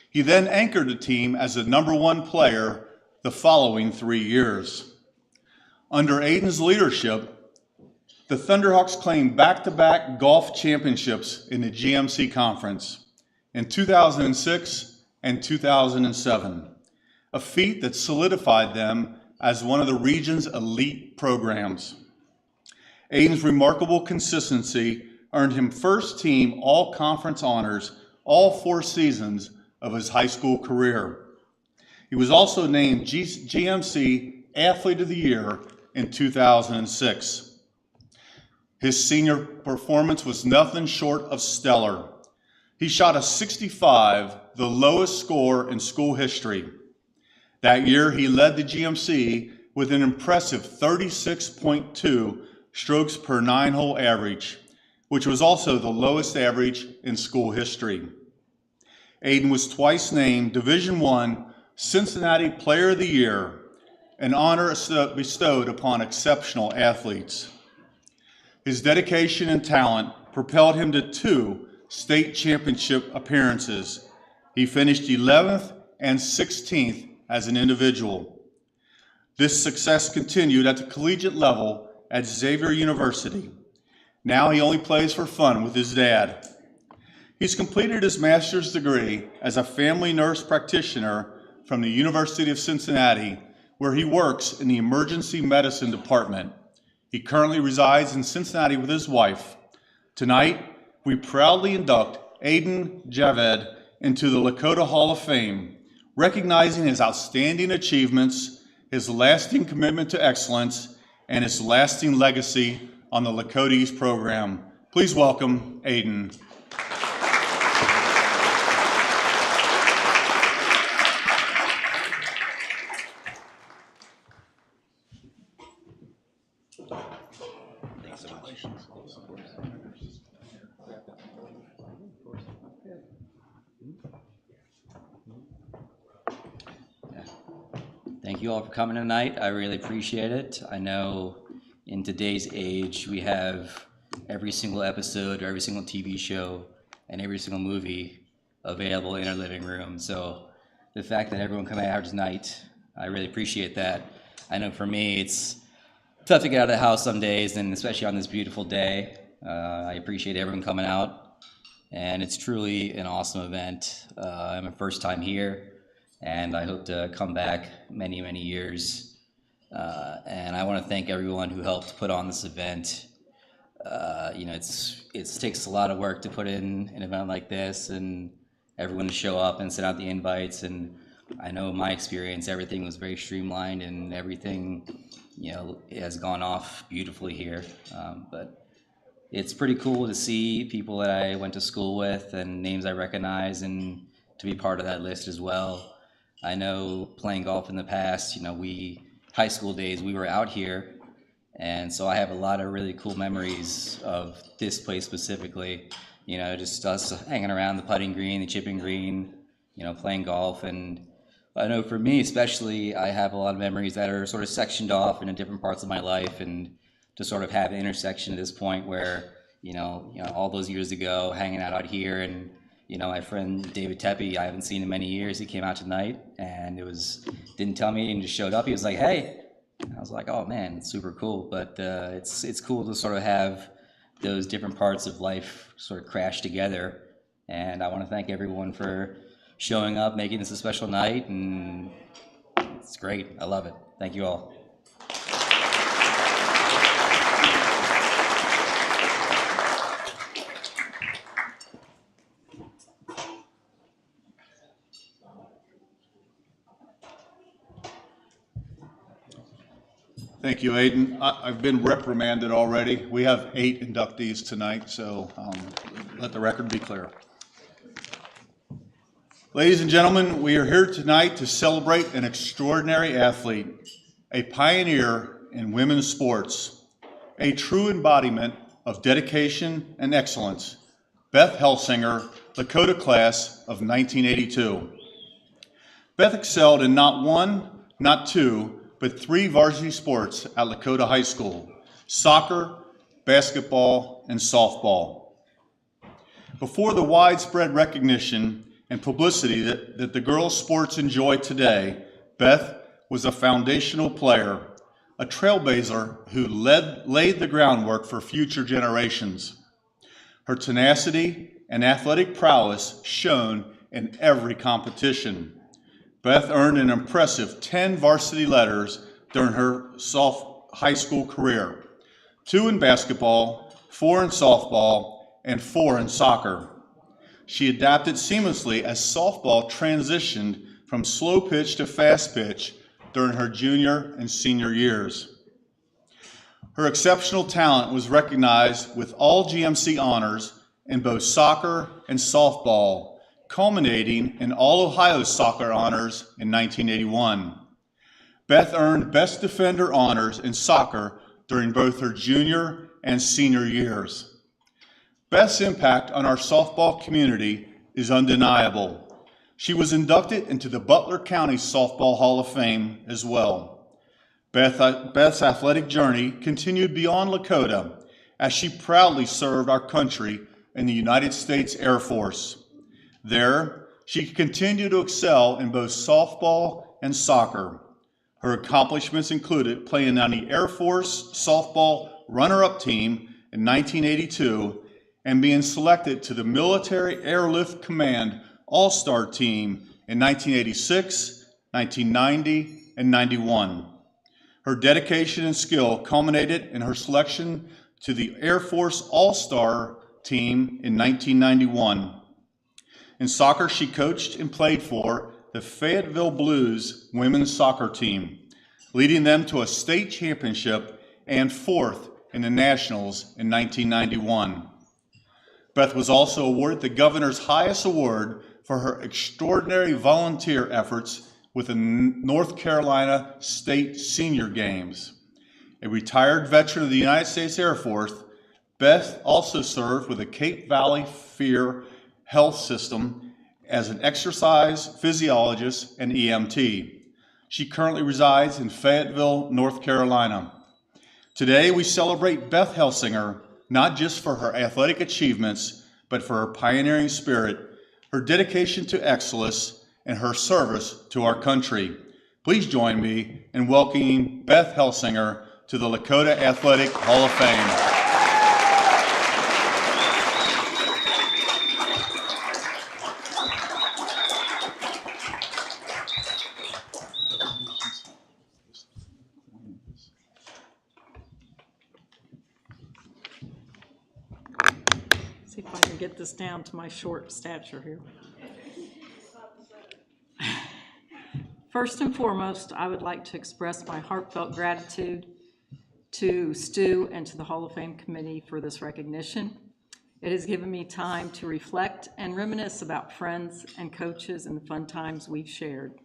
He then anchored the team as the number 1 player the following 3 years. Under Aiden's leadership, the Thunderhawks claimed back-to-back golf championships in the GMC Conference in 2006 and 2007, a feat that solidified them as one of the region's elite programs. Aiden's remarkable consistency earned him first-team all-conference honors all 4 seasons of his high school career. He was also named GMC Athlete of the Year in 2006. His senior performance was nothing short of stellar. He shot a 65, the lowest score in school history. That year, he led the GMC with an impressive 36.2 strokes per 9-hole average, which was also the lowest average in school history. Aiden was twice named Division I Cincinnati Player of the Year, an honor bestowed upon exceptional athletes. His dedication and talent propelled him to 2 state championship appearances. He finished 11th and 16th as an individual. This success continued at the collegiate level at Xavier University. Now he only plays for fun with his dad. He's completed his master's degree as a family nurse practitioner from the University of Cincinnati, where he works in the emergency medicine department. He currently resides in Cincinnati with his wife. Tonight, we proudly induct Aiden Jed into the Lakota Hall of Fame, recognizing his outstanding achievements, his lasting commitment to excellence, and his lasting legacy on the Lakota East program. Please welcome Aiden. Thank you all for coming tonight. I really appreciate it. I know in today's age, we have every single episode, every single TV show, and every single movie available in our living room. So the fact that everyone coming out tonight, I really appreciate that. I know for me, it's tough to get out of the house some days, and especially on this beautiful day. I appreciate everyone coming out, and it's truly an awesome event. I'm my first time here, and I hope to come back many, many years. And I want to thank everyone who helped put on this event. It takes a lot of work to put in an event like this, and everyone to show up and send out the invites. And I know in my experience, everything was very streamlined, and everything, it has gone off beautifully here. But it's pretty cool to see people that I went to school with and names I recognize, and to be part of that list as well. I know playing golf in the past, high school days, we were out here. And so I have a lot of really cool memories of this place specifically, just us hanging around the putting green, the chipping green, playing golf. And I know for me especially, I have a lot of memories that are sort of sectioned off into different parts of my life, and to sort of have an intersection at this point where, all those years ago, hanging out here, and my friend David Tepe, I haven't seen in many years. He came out tonight, and didn't tell me, and just showed up. He was like, "Hey," I was like, "Oh man, it's super cool." But it's cool to sort of have those different parts of life sort of crash together. And I want to thank everyone for showing up, making this a special night, and it's great. I love it. Thank you all. Thank you, Aiden. I've been reprimanded already. We have 8 inductees tonight, so let the record be clear. Ladies and gentlemen, we are here tonight to celebrate an extraordinary athlete, a pioneer in women's sports, a true embodiment of dedication and excellence, Beth Hellsinger, Lakota class of 1982. Beth excelled in not one, not two, but 3 varsity sports at Lakota High School: soccer, basketball, and softball. Before the widespread recognition and publicity that the girls' sports enjoy today, Beth was a foundational player, a trailblazer who laid the groundwork for future generations. Her tenacity and athletic prowess shone in every competition. Beth earned an impressive 10 varsity letters during her high school career: 2 in basketball, 4 in softball, and 4 in soccer. She adapted seamlessly as softball transitioned from slow pitch to fast pitch during her junior and senior years. Her exceptional talent was recognized with all GMC honors in both soccer and softball, culminating in All-Ohio Soccer honors in 1981. Beth earned Best Defender honors in soccer during both her junior and senior years. Beth's impact on our softball community is undeniable. She was inducted into the Butler County Softball Hall of Fame as well. Beth's athletic journey continued beyond Lakota as she proudly served our country in the United States Air Force. There, she continued to excel in both softball and soccer. Her accomplishments included playing on the Air Force softball runner-up team in 1982 and being selected to the Military Airlift Command All-Star Team in 1986, 1990, and 91. Her dedication and skill culminated in her selection to the Air Force All-Star Team in 1991. In soccer, she coached and played for the Fayetteville Blues women's soccer team, leading them to a state championship and 4th in the Nationals in 1991. Beth was also awarded the governor's highest award for her extraordinary volunteer efforts with the North Carolina State Senior Games. A retired veteran of the United States Air Force, Beth also served with the Cape Valley Fear Health System as an exercise physiologist and EMT. She currently resides in Fayetteville, North Carolina. Today, we celebrate Beth Hellsinger, not just for her athletic achievements, but for her pioneering spirit, her dedication to excellence, and her service to our country. Please join me in welcoming Beth Hellsinger to the Lakota Athletic Hall of Fame. See if I can get this down to my short stature here. First and foremost, I would like to express my heartfelt gratitude to Stu and to the Hall of Fame Committee for this recognition. It has given me time to reflect and reminisce about friends and coaches and the fun times we've shared.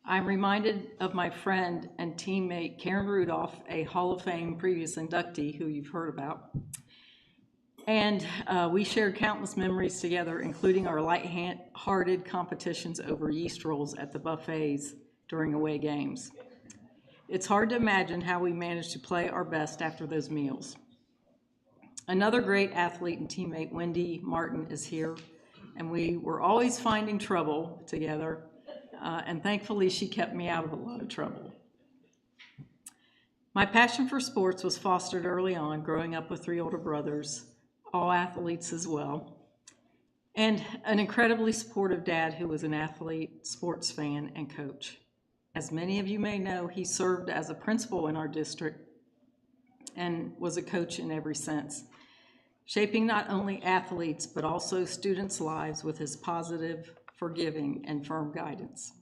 I'm reminded of my friend and teammate Karen Rudolph, a Hall of Fame previous inductee who you've heard about. And we shared countless memories together, including our light-hearted competitions over yeast rolls at the buffets during away games. It's hard to imagine how we managed to play our best after those meals. Another great athlete and teammate, Wendy Martin, is here, and we were always finding trouble together, and thankfully she kept me out of a lot of trouble. My passion for sports was fostered early on, growing up with 3 older brothers, all athletes as well, and an incredibly supportive dad who was an athlete, sports fan, and coach. As many of you may know, he served as a principal in our district and was a coach in every sense, shaping not only athletes but also students' lives with his positive, forgiving, and firm guidance.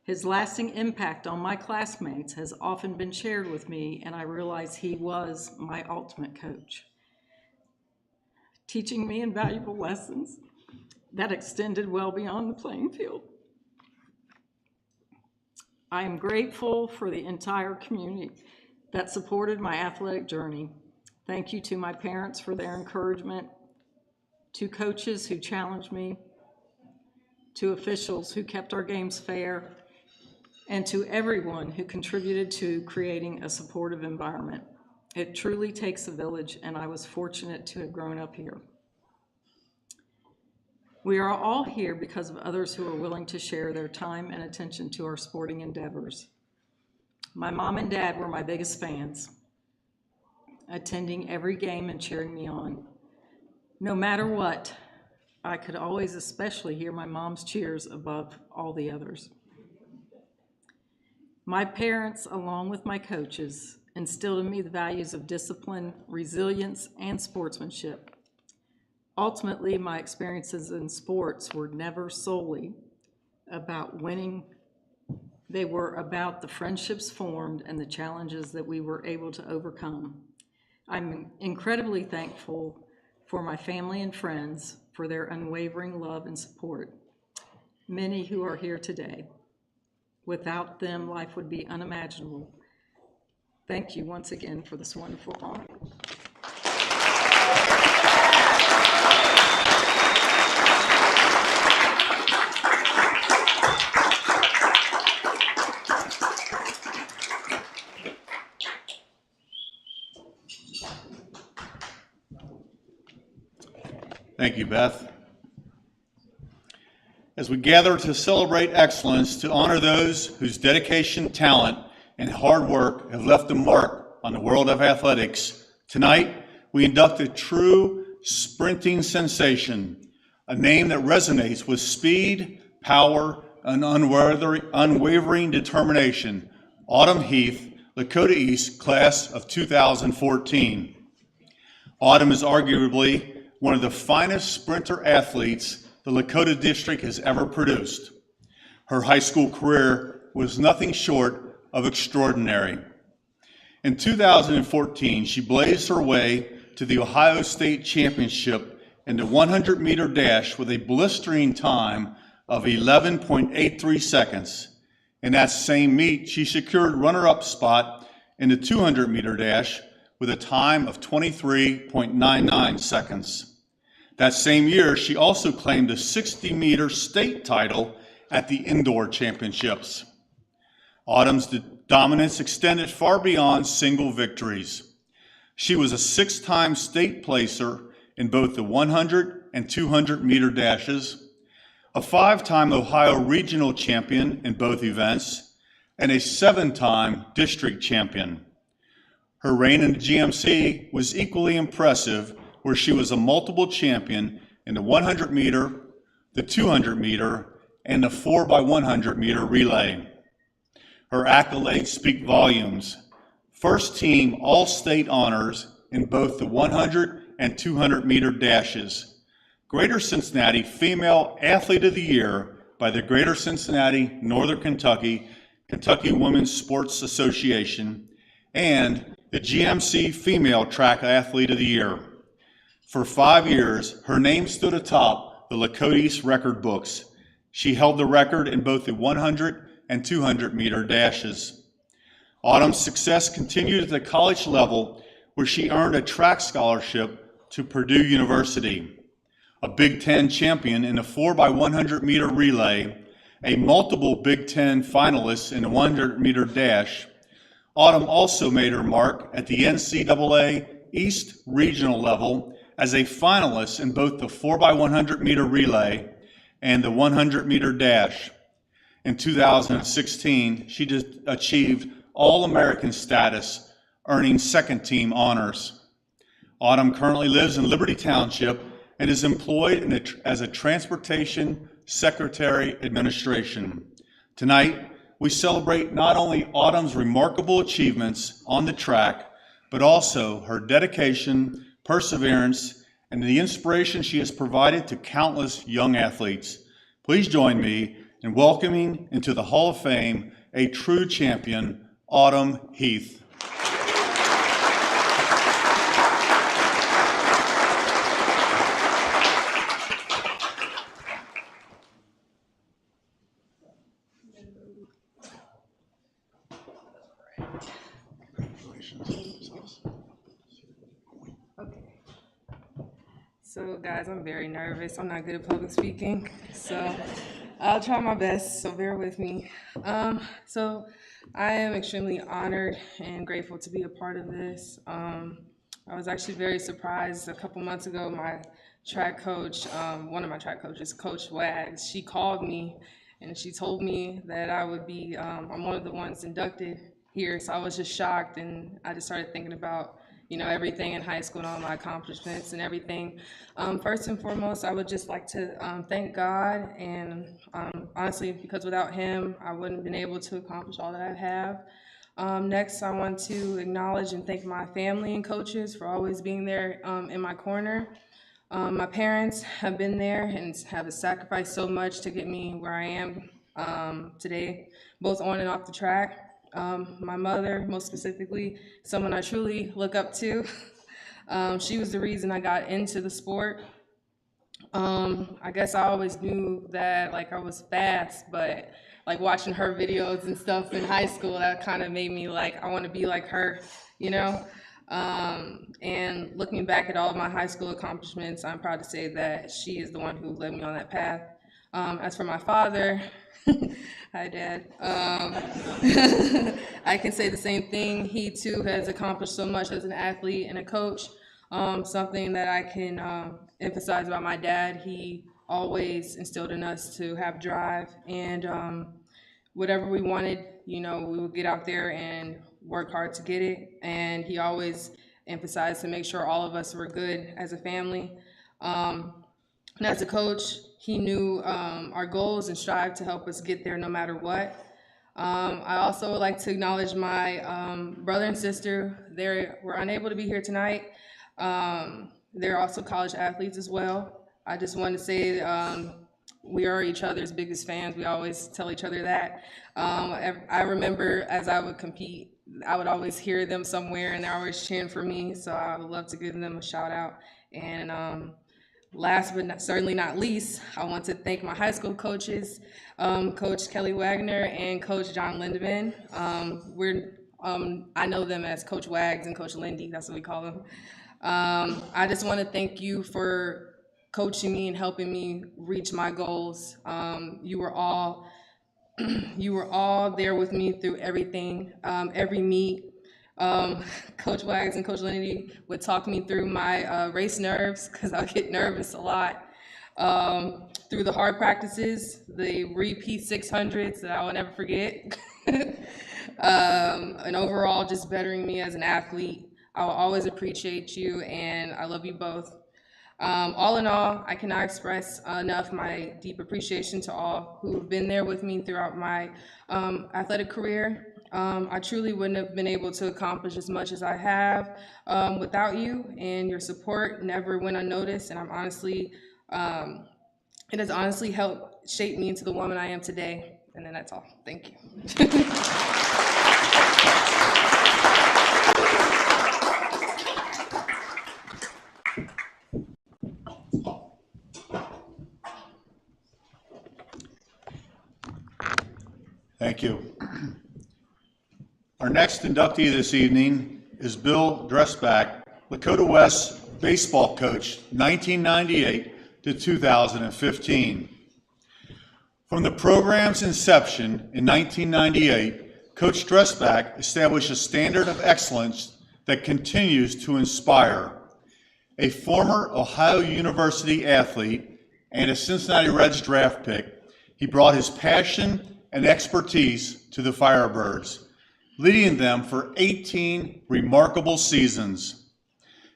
His lasting impact on my classmates has often been shared with me, and I realize he was my ultimate coach, teaching me invaluable lessons that extended well beyond the playing field. I am grateful for the entire community that supported my athletic journey. Thank you to my parents for their encouragement, to coaches who challenged me, to officials who kept our games fair, and to everyone who contributed to creating a supportive environment. It truly takes a village, and I was fortunate to have grown up here. We are all here because of others who are willing to share their time and attention to our sporting endeavors. My mom and dad were my biggest fans, attending every game and cheering me on. No matter what, I could always especially hear my mom's cheers above all the others. My parents, along with my coaches, instilled in me the values of discipline, resilience, and sportsmanship. Ultimately, my experiences in sports were never solely about winning. They were about the friendships formed and the challenges that we were able to overcome. I'm incredibly thankful for my family and friends for their unwavering love and support, many who are here today. Without them, life would be unimaginable. Thank you once again for this wonderful honor. Thank you, Beth. As we gather to celebrate excellence, to honor those whose dedication, talent, and hard work have left a mark on the world of athletics, tonight we induct a true sprinting sensation, a name that resonates with speed, power, and unwavering determination, Autumn Heath, Lakota East, class of 2014. Autumn is arguably one of the finest sprinter athletes the Lakota district has ever produced. Her high school career was nothing short of extraordinary. In 2014, she blazed her way to the Ohio State Championship in the 100-meter dash with a blistering time of 11.83 seconds. In that same meet, she secured runner-up spot in the 200-meter dash with a time of 23.99 seconds. That same year, she also claimed a 60-meter state title at the indoor championships. Autumn's dominance extended far beyond single victories. She was a 6-time state placer in both the 100 and 200-meter dashes, a 5-time Ohio regional champion in both events, and a 7-time district champion. Her reign in the GMC was equally impressive, where she was a multiple champion in the 100-meter, the 200-meter, and the 4x100-meter relay. Her accolades speak volumes. First team All-State honors in both the 100 and 200-meter dashes. Greater Cincinnati Female Athlete of the Year by the Greater Cincinnati, Northern Kentucky Women's Sports Association, and the GMC Female Track Athlete of the Year. For 5 years, her name stood atop the Lakota East record books. She held the record in both the 100 and 200-meter dashes. Autumn's success continued at the college level, where she earned a track scholarship to Purdue University. A Big Ten champion in the 4x100-meter relay, a multiple Big Ten finalist in the 100-meter dash, Autumn also made her mark at the NCAA East regional level as a finalist in both the 4x100-meter relay and the 100-meter dash. In 2016, she achieved All-American status, earning second-team honors. Autumn currently lives in Liberty Township and is employed as a Transportation Secretary Administration. Tonight, we celebrate not only Autumn's remarkable achievements on the track, but also her dedication, perseverance, and the inspiration she has provided to countless young athletes. Please join me in welcoming into the Hall of Fame a true champion, Autumn Heath. So guys, I'm very nervous. I'm not good at public speaking, so I'll try my best, so bear with me. So I am extremely honored and grateful to be a part of this. I was actually very surprised a couple months ago. My track coach, one of my track coaches, Coach Wags, she called me and she told me that I would be, I'm one of the ones inducted here. So I was just shocked, and I just started thinking about everything in high school and all my accomplishments and everything. First and foremost, I would just like to thank God, and honestly, because without him, I wouldn't have been able to accomplish all that I have. Next, I want to acknowledge and thank my family and coaches for always being there in my corner. My parents have been there and have sacrificed so much to get me where I am today, both on and off the track. My mother, most specifically, someone I truly look up to. She was the reason I got into the sport. I guess I always knew that I was fast, but watching her videos and stuff in high school, that kind of made me I want to be like her, and looking back at all of my high school accomplishments, I'm proud to say that she is the one who led me on that path. As for my father, hi, Dad. I can say the same thing. He too has accomplished so much as an athlete and a coach. Something that I can emphasize about my dad, he always instilled in us to have drive, and whatever we wanted, we would get out there and work hard to get it. And he always emphasized to make sure all of us were good as a family. And as a coach, he knew our goals and strived to help us get there no matter what. I also would like to acknowledge my brother and sister. They were unable to be here tonight. They're also college athletes as well. I just want to say we are each other's biggest fans. We always tell each other that. I remember as I would compete I would always hear them somewhere, and they're always cheering for me. So I would love to give them a shout out. And last but certainly not least, I want to thank my high school coaches, Coach Kelly Wagner and Coach John Lindeman. I know them as Coach Wags and Coach Lindy. That's what we call them. I just want to thank you for coaching me and helping me reach my goals. You were all there with me through everything, every meet. Coach Wags and Coach Lindy would talk me through my race nerves, because I get nervous a lot. Through the hard practices, the repeat 600s that I will never forget. And overall, just bettering me as an athlete. I will always appreciate you, and I love you both. All in all, I cannot express enough my deep appreciation to all who have been there with me throughout my athletic career. I truly wouldn't have been able to accomplish as much as I have without you, and your support never went unnoticed, and it has honestly helped shape me into the woman I am today. And then that's all. Thank you. Thank you. Our next inductee this evening is Bill Dressback, Lakota West baseball coach, 1998 to 2015. From the program's inception in 1998, Coach Dressback established a standard of excellence that continues to inspire. A former Ohio University athlete and a Cincinnati Reds draft pick, he brought his passion and expertise to the Firebirds, leading them for 18 remarkable seasons.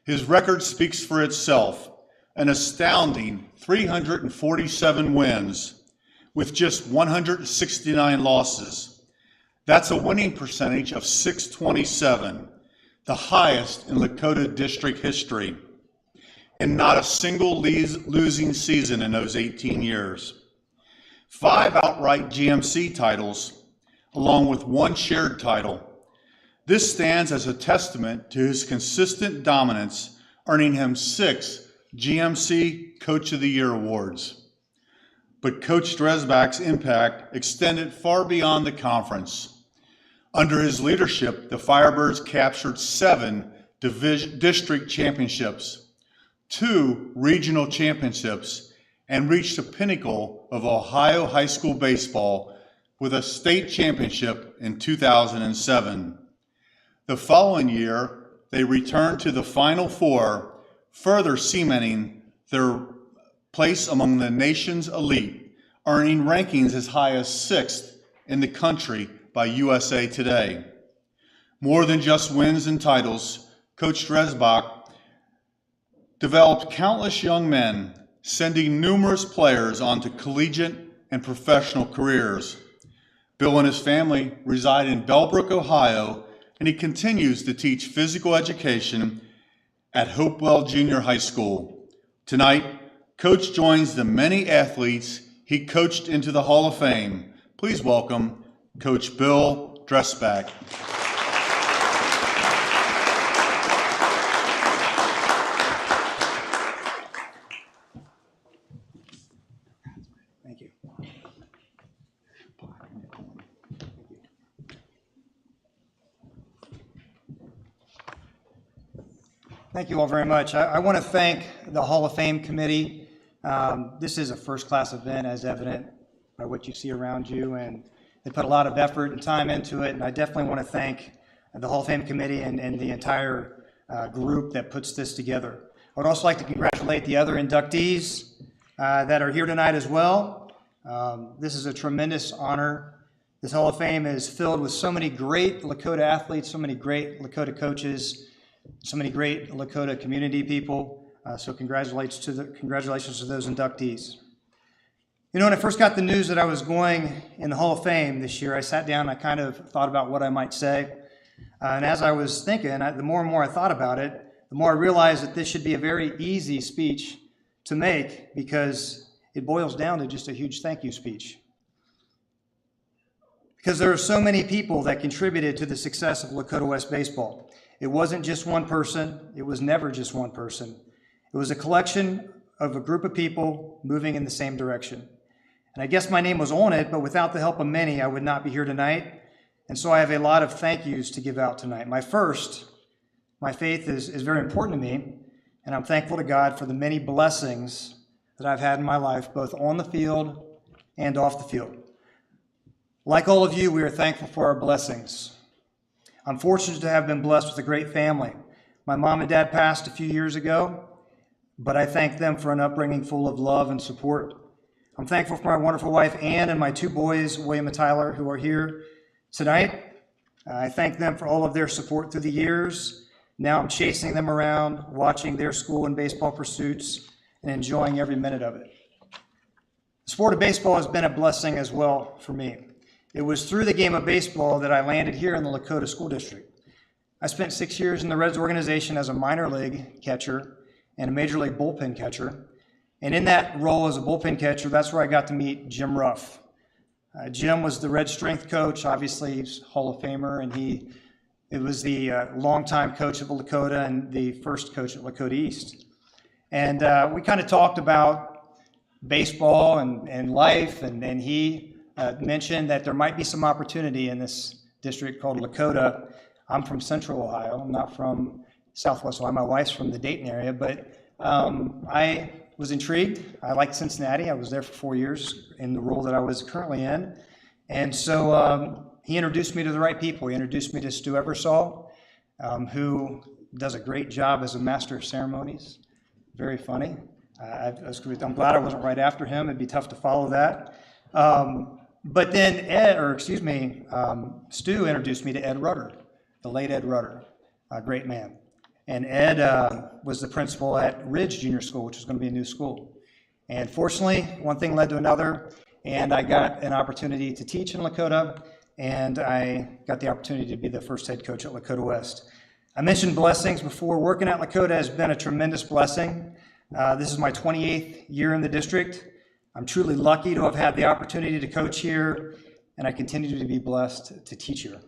His record speaks for itself, an astounding 347 wins with just 169 losses. That's a winning percentage of .627, the highest in Lakota district history, and not a single losing season in those 18 years. 5 outright GMC titles, along with 1 shared title. This stands as a testament to his consistent dominance, earning him 6 GMC Coach of the Year awards. But Coach Dressback's impact extended far beyond the conference. Under his leadership, the Firebirds captured 7 district championships, 2 regional championships, and reached the pinnacle of Ohio high school baseball with a state championship in 2007. The following year, they returned to the Final Four, further cementing their place among the nation's elite, earning rankings as high as 6th in the country by USA Today. More than just wins and titles, Coach Dressback developed countless young men, sending numerous players onto collegiate and professional careers. Bill and his family reside in Bellbrook, Ohio, and he continues to teach physical education at Hopewell Junior High School. Tonight, Coach joins the many athletes he coached into the Hall of Fame. Please welcome Coach Bill Dressback. Thank you. Thank you all very much. I want to thank the Hall of Fame committee. This is a first-class event, as evident by what you see around you, and they put a lot of effort and time into it, and I definitely want to thank the Hall of Fame committee and the entire group that puts this together. I would also like to congratulate the other inductees that are here tonight as well. This is a tremendous honor. This Hall of Fame is filled with so many great Lakota athletes, so many great Lakota coaches, so many great Lakota community people. So congratulations to those inductees. You know, when I first got the news that I was going in the Hall of Fame this year, I sat down and I kind of thought about what I might say. And as I was thinking, the more and more I thought about it, the more I realized that this should be a very easy speech to make, because it boils down to just a huge thank you speech. because there are so many people that contributed to the success of Lakota West baseball. It wasn't just one person. It was never just one person. It was a collection of a group of people moving in the same direction. And I guess my name was on it, but without the help of many, I would not be here tonight. And so I have a lot of thank yous to give out tonight. My faith is very important to me, and I'm thankful to God for the many blessings that I've had in my life, both on the field and off the field. Like all of you, we are thankful for our blessings. I'm fortunate to have been blessed with a great family. My mom and dad passed a few years ago, but I thank them for an upbringing full of love and support. I'm thankful for my wonderful wife, Ann, and my two boys, William and Tyler, who are here tonight. I thank them for all of their support through the years. Now I'm chasing them around, watching their school and baseball pursuits, and enjoying every minute of it. The sport of baseball has been a blessing as well for me. It was through the game of baseball that I landed here in the Lakota School District. I spent 6 years in the Reds organization as a minor league catcher and a major league bullpen catcher. And in that role as a bullpen catcher, that's where I got to meet Jim Ruff. Jim was the Red strength coach. Obviously, he's a Hall of Famer, and it was the longtime coach of Lakota and the first coach at Lakota East. And we kind of talked about baseball and life, and he mentioned that there might be some opportunity in this district called Lakota. I'm from Central Ohio. I'm not from Southwest Ohio. My wife's from the Dayton area, but I was intrigued. I liked Cincinnati. I was there for 4 years in the role that I was currently in. And so he introduced me to the right people. He introduced me to Stu Eversole, who does a great job as a master of ceremonies. Very funny. I'm glad I wasn't right after him. It'd be tough to follow that. But then Stu introduced me to Ed Rudder, the late Ed Rudder, a great man. And Ed was the principal at Ridge Junior School, which was going to be a new school. And fortunately, one thing led to another, and I got an opportunity to teach in Lakota, and I got the opportunity to be the first head coach at Lakota West. I mentioned blessings before. Working at Lakota has been a tremendous blessing. This is my 28th year in the district. I'm truly lucky to have had the opportunity to coach here, and I continue to be blessed to teach here.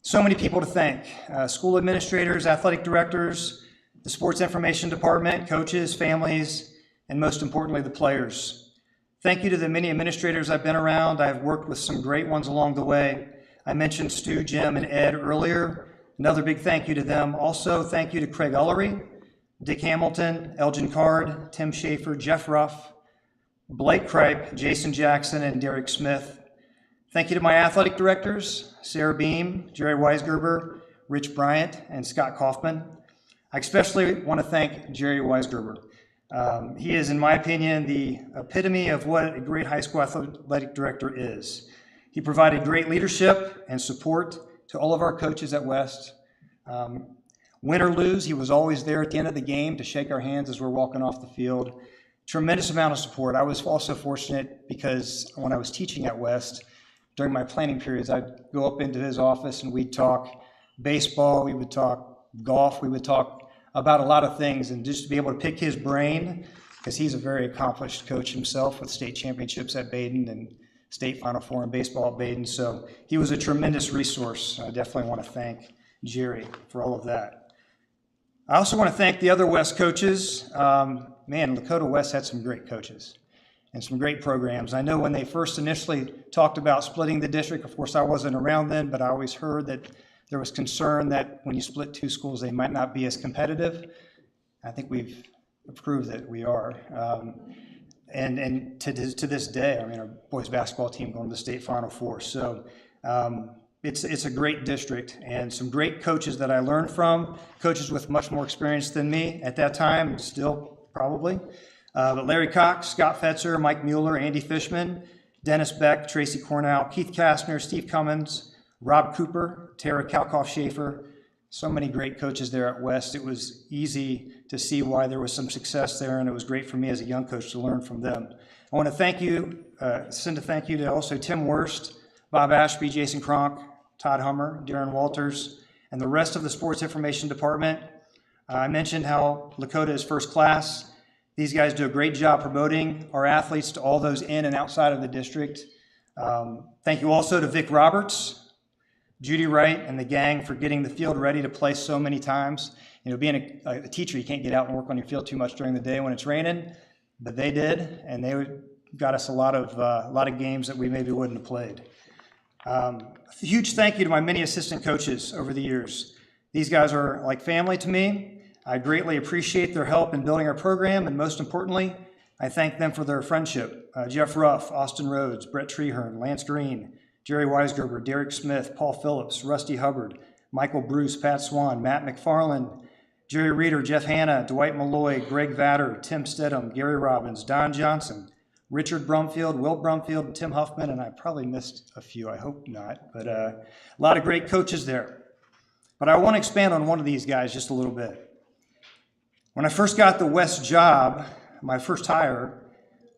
So many people to thank: school administrators, athletic directors, the sports information department, coaches, families, and most importantly, the players. Thank you to the many administrators I've been around. I've worked with some great ones along the way. I mentioned Stu, Jim, and Ed earlier. Another big thank you to them. Also, thank you to Craig Ullery, Dick Hamilton, Elgin Card, Tim Schaefer, Jeff Ruff, Blake Kripe, Jason Jackson, and Derek Smith. Thank you to my athletic directors, Sarah Beam, Jerry Weisgerber, Rich Bryant, and Scott Kaufman. I especially want to thank Jerry Weisgerber. He is, in my opinion, the epitome of what a great high school athletic director is. He provided great leadership and support to all of our coaches at West. Win or lose, he was always there at the end of the game to shake our hands as we're walking off the field. Tremendous amount of support. I was also fortunate because when I was teaching at West, during my planning periods, I'd go up into his office and we'd talk baseball, we would talk golf, we would talk about a lot of things, and just to be able to pick his brain, because he's a very accomplished coach himself with state championships at Baden and state Final Four in baseball at Baden. So he was a tremendous resource. I definitely want to thank Jerry for all of that. I also want to thank the other West coaches. Lakota West had some great coaches and some great programs. I know when they first initially talked about splitting the district, of course I wasn't around then, but I always heard that there was concern that when you split two schools, they might not be as competitive. I think we've proved that we are. And to this day, our boys basketball team going to the state Final Four. So it's a great district and some great coaches that I learned from, coaches with much more experience than me at that time, still probably. But Larry Cox, Scott Fetzer, Mike Mueller, Andy Fishman, Dennis Beck, Tracy Cornell, Keith Kastner, Steve Cummins, Rob Cooper, Tara Kalkoff-Schaefer, so many great coaches there at West. It was easy to see why there was some success there, and it was great for me as a young coach to learn from them. I want to send a thank you to also Tim Worst, Bob Ashby, Jason Cronk, Todd Hummer, Darren Walters, and the rest of the sports information department. I mentioned how Lakota is first class. These guys do a great job promoting our athletes to all those in and outside of the district. Thank you also to Vic Roberts, Judy Wright, and the gang for getting the field ready to play so many times. You know, being a teacher, you can't get out and work on your field too much during the day when it's raining, but they did, and they got us a lot of games that we maybe wouldn't have played. A huge thank you to my many assistant coaches over the years. These guys are like family to me. I greatly appreciate their help in building our program, and most importantly, I thank them for their friendship. Jeff Ruff, Austin Rhodes, Brett Treherne, Lance Green, Jerry Weisgerber, Derek Smith, Paul Phillips, Rusty Hubbard, Michael Bruce, Pat Swan, Matt McFarland, Jerry Reeder, Jeff Hanna, Dwight Malloy, Greg Vatter, Tim Stedham, Gary Robbins, Don Johnson, Richard Brumfield, Will Brumfield, and Tim Huffman, and I probably missed a few, I hope not, but a lot of great coaches there. But I want to expand on one of these guys just a little bit. When I first got the West job, my first hire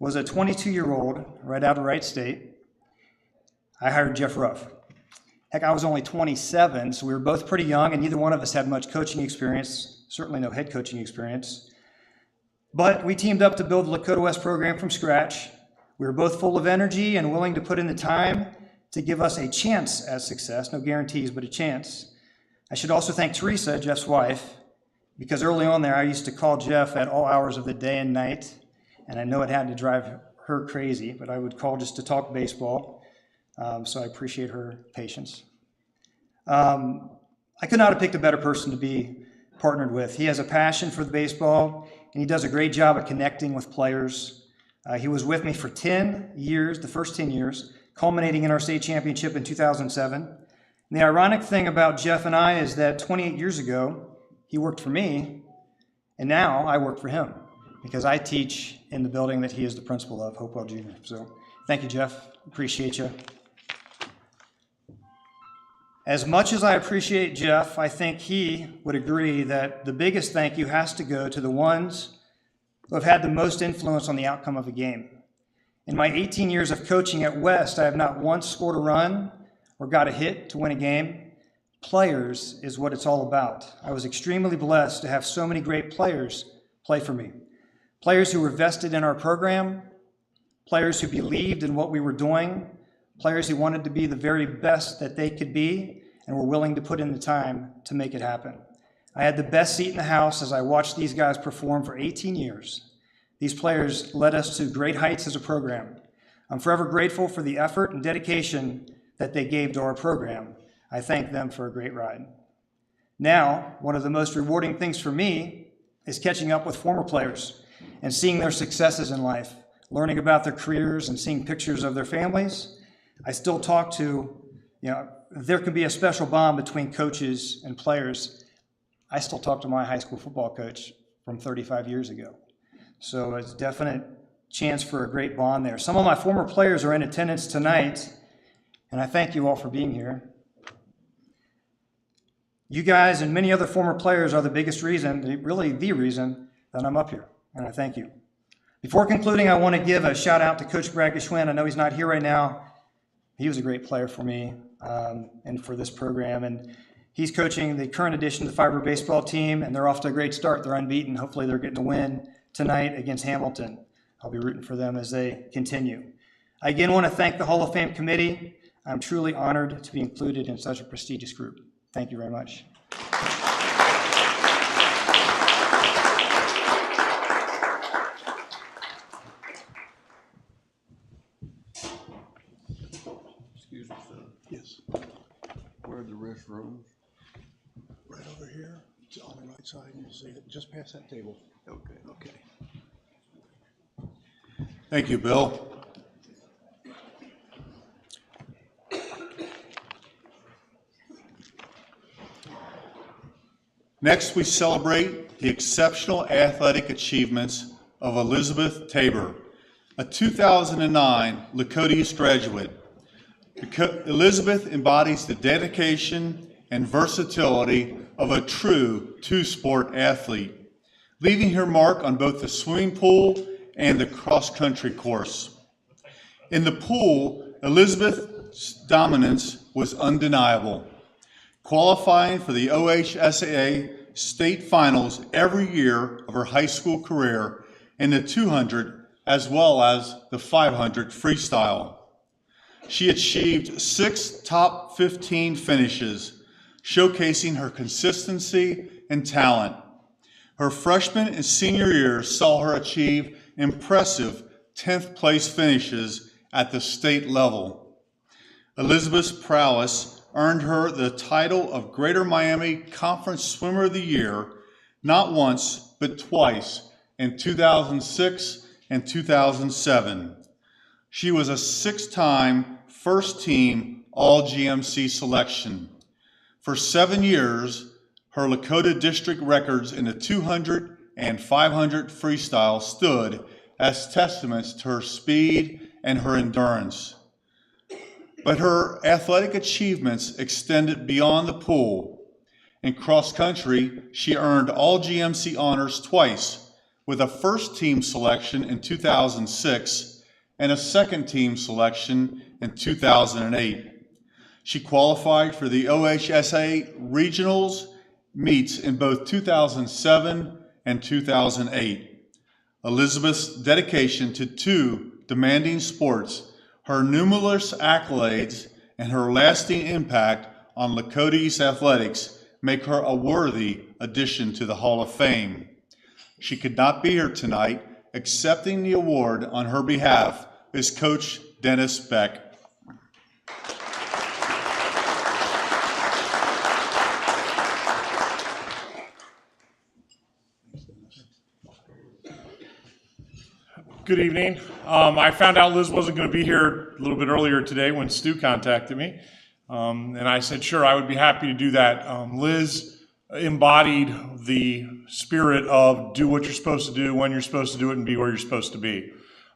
was a 22-year-old right out of Wright State. I hired Jeff Ruff. Heck, I was only 27, so we were both pretty young, and neither one of us had much coaching experience, certainly no head coaching experience. But we teamed up to build the Lakota West program from scratch. We were both full of energy and willing to put in the time to give us a chance at success, no guarantees, but a chance. I should also thank Teresa, Jeff's wife, because early on there, I used to call Jeff at all hours of the day and night, and I know it had to drive her crazy, but I would call just to talk baseball, so I appreciate her patience. I could not have picked a better person to be partnered with. He has a passion for the baseball, and he does a great job at connecting with players. He was with me for 10 years, the first 10 years, culminating in our state championship in 2007. And the ironic thing about Jeff and I is that 28 years ago, he worked for me, and now I work for him because I teach in the building that he is the principal of, Hopewell Junior. So thank you, Jeff. Appreciate you. As much as I appreciate Jeff, I think he would agree that the biggest thank you has to go to the ones who have had the most influence on the outcome of a game. In my 18 years of coaching at West, I have not once scored a run or got a hit to win a game. Players is what it's all about. I was extremely blessed to have so many great players play for me. Players who were vested in our program, players who believed in what we were doing, players who wanted to be the very best that they could be and were willing to put in the time to make it happen. I had the best seat in the house as I watched these guys perform for 18 years. These players led us to great heights as a program. I'm forever grateful for the effort and dedication that they gave to our program. I thank them for a great ride. Now, one of the most rewarding things for me is catching up with former players and seeing their successes in life, learning about their careers and seeing pictures of their families. I still talk to, there can be a special bond between coaches and players. I still talk to my high school football coach from 35 years ago. So it's a definite chance for a great bond there. Some of my former players are in attendance tonight, and I thank you all for being here. You guys and many other former players are the biggest reason, really the reason, that I'm up here, and I thank you. Before concluding, I want to give a shout out to Coach Brad Geschwin. I know he's not here right now. He was a great player for me and for this program, and he's coaching the current edition of the Fiber baseball team, and they're off to a great start. They're unbeaten. Hopefully they're getting a win tonight against Hamilton. I'll be rooting for them as they continue. I again want to thank the Hall of Fame committee. I'm truly honored to be included in such a prestigious group. Thank you very much. Excuse me, sir. Yes. Where are the restrooms? Right over here, it's on the right side, you see it, just past that table. Okay. Okay. Thank you, Bill. Next, we celebrate the exceptional athletic achievements of Elizabeth Tabor, a 2009 Lakota East graduate. Elizabeth embodies the dedication and versatility of a true two-sport athlete, leaving her mark on both the swimming pool and the cross-country course. In the pool, Elizabeth's dominance was undeniable, qualifying for the OHSAA state finals every year of her high school career in the 200 as well as the 500 freestyle. She achieved 6 top 15 finishes, showcasing her consistency and talent. Her freshman and senior years saw her achieve impressive 10th place finishes at the state level. Elizabeth's prowess earned her the title of Greater Miami Conference Swimmer of the Year, not once, but twice, in 2006 and 2007. She was a 6-time first-team All-GMC selection. For 7 years, her Lakota district records in the 200 and 500 freestyle stood as testaments to her speed and her endurance. But her athletic achievements extended beyond the pool. In cross country, she earned all GMC honors twice, with a first team selection in 2006 and a second team selection in 2008. She qualified for the OHSA regionals meets in both 2007 and 2008. Elizabeth's dedication to 2 demanding sports, her numerous accolades, and her lasting impact on Lakota East athletics make her a worthy addition to the Hall of Fame. She could not be here tonight. Accepting the award on her behalf is Coach Dennis Beck. Good evening. I found out Liz wasn't going to be here a little bit earlier today when Stu contacted me. And I said, sure, I would be happy to do that. Liz embodied the spirit of do what you're supposed to do, when you're supposed to do it, and be where you're supposed to be.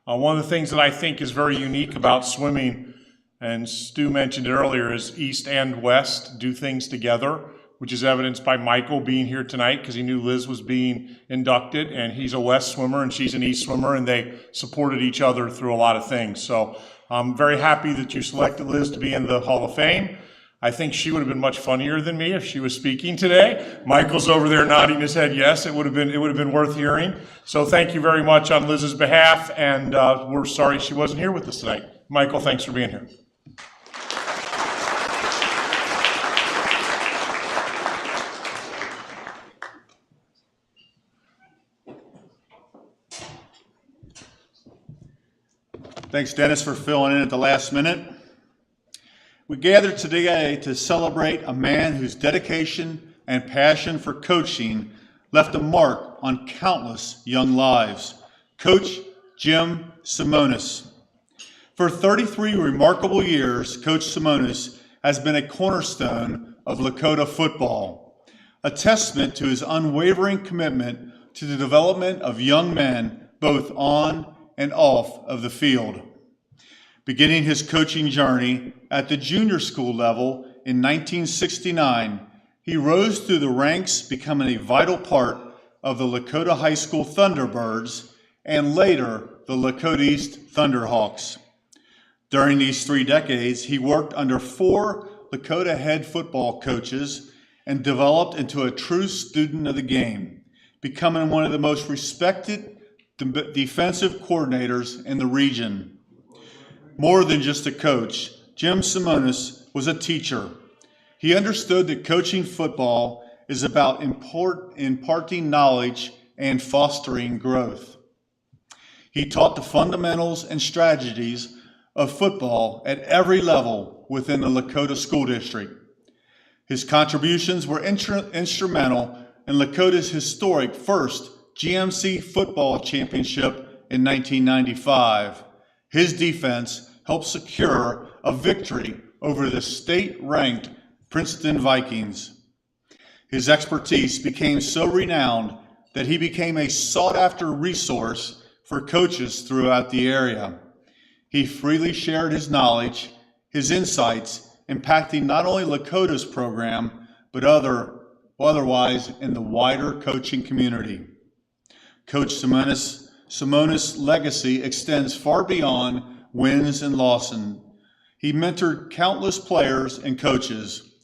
One of the things that I think is very unique about swimming, and Stu mentioned it earlier, is East and West do things together, which is evidenced by Michael being here tonight because he knew Liz was being inducted, and he's a West swimmer and she's an East swimmer, and they supported each other through a lot of things. So I'm very happy that you selected Liz to be in the Hall of Fame. I think she would have been much funnier than me if she was speaking today. Michael's over there nodding his head yes. It would have been worth hearing. So thank you very much on Liz's behalf, and we're sorry she wasn't here with us tonight. Michael, thanks for being here. Thanks, Dennis, for filling in at the last minute. We gathered today to celebrate a man whose dedication and passion for coaching left a mark on countless young lives, Coach Jim Simonus. For 33 remarkable years, Coach Simonus has been a cornerstone of Lakota football, a testament to his unwavering commitment to the development of young men both on and off of the field. Beginning his coaching journey at the junior school level in 1969, he rose through the ranks, becoming a vital part of the Lakota High School Thunderbirds and later the Lakota East Thunderhawks. During these 3 decades, he worked under 4 Lakota head football coaches and developed into a true student of the game, becoming one of the most respected defensive coordinators in the region. More than just a coach, Jim Simonus was a teacher. He understood that coaching football is about imparting knowledge and fostering growth. He taught the fundamentals and strategies of football at every level within the Lakota School District. His contributions were instrumental in Lakota's historic first GMC football championship in 1995. His defense helped secure a victory over the state-ranked Princeton Vikings. His expertise became so renowned that he became a sought-after resource for coaches throughout the area. He freely shared his knowledge, his insights, impacting not only Lakota's program, but otherwise in the wider coaching community. Coach Simonus' legacy extends far beyond wins and losses. He mentored countless players and coaches.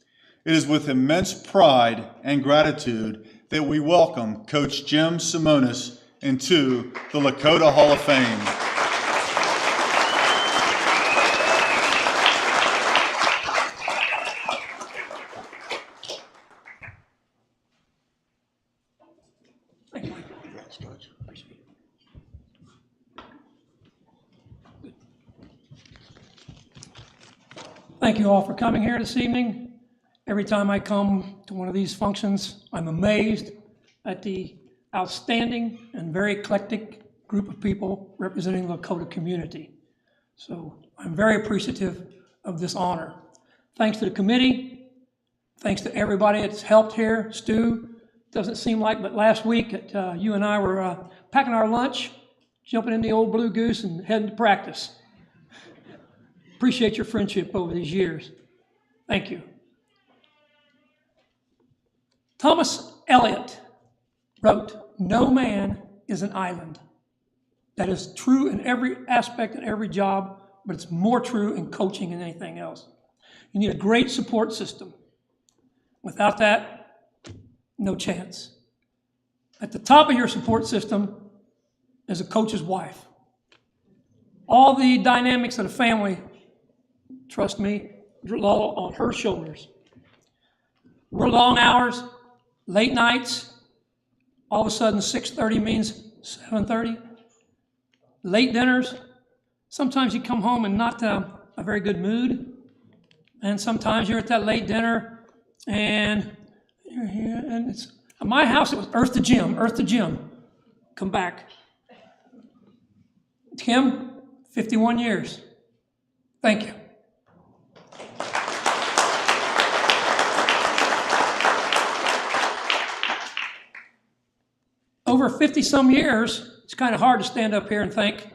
It is with immense pride and gratitude that we welcome Coach Jim Simonus into the Lakota Hall of Fame. Thank you all for coming here this evening. Every time I come to one of these functions, I'm amazed at the outstanding and very eclectic group of people representing the Lakota community. So I'm very appreciative of this honor. Thanks to the committee, thanks to everybody that's helped here. Stu, doesn't seem like, but last week you and I were packing our lunch, jumping in the old Blue Goose and heading to practice. Appreciate your friendship over these years. Thank you. Thomas Elliott wrote, "No man is an island." That is true in every aspect and every job, but it's more true in coaching than anything else. You need a great support system. Without that, no chance. At the top of your support system is a coach's wife. All the dynamics of the family, trust me, rely on her shoulders. We're long hours, late nights, all of a sudden 6:30 means 7:30. Late dinners, sometimes you come home in not a very good mood, and sometimes you're at that late dinner and you're here, and it's, at my house it was earth to gym, come back. Kim, 51 years. Thank you. Over 50 some years, it's kind of hard to stand up here and thank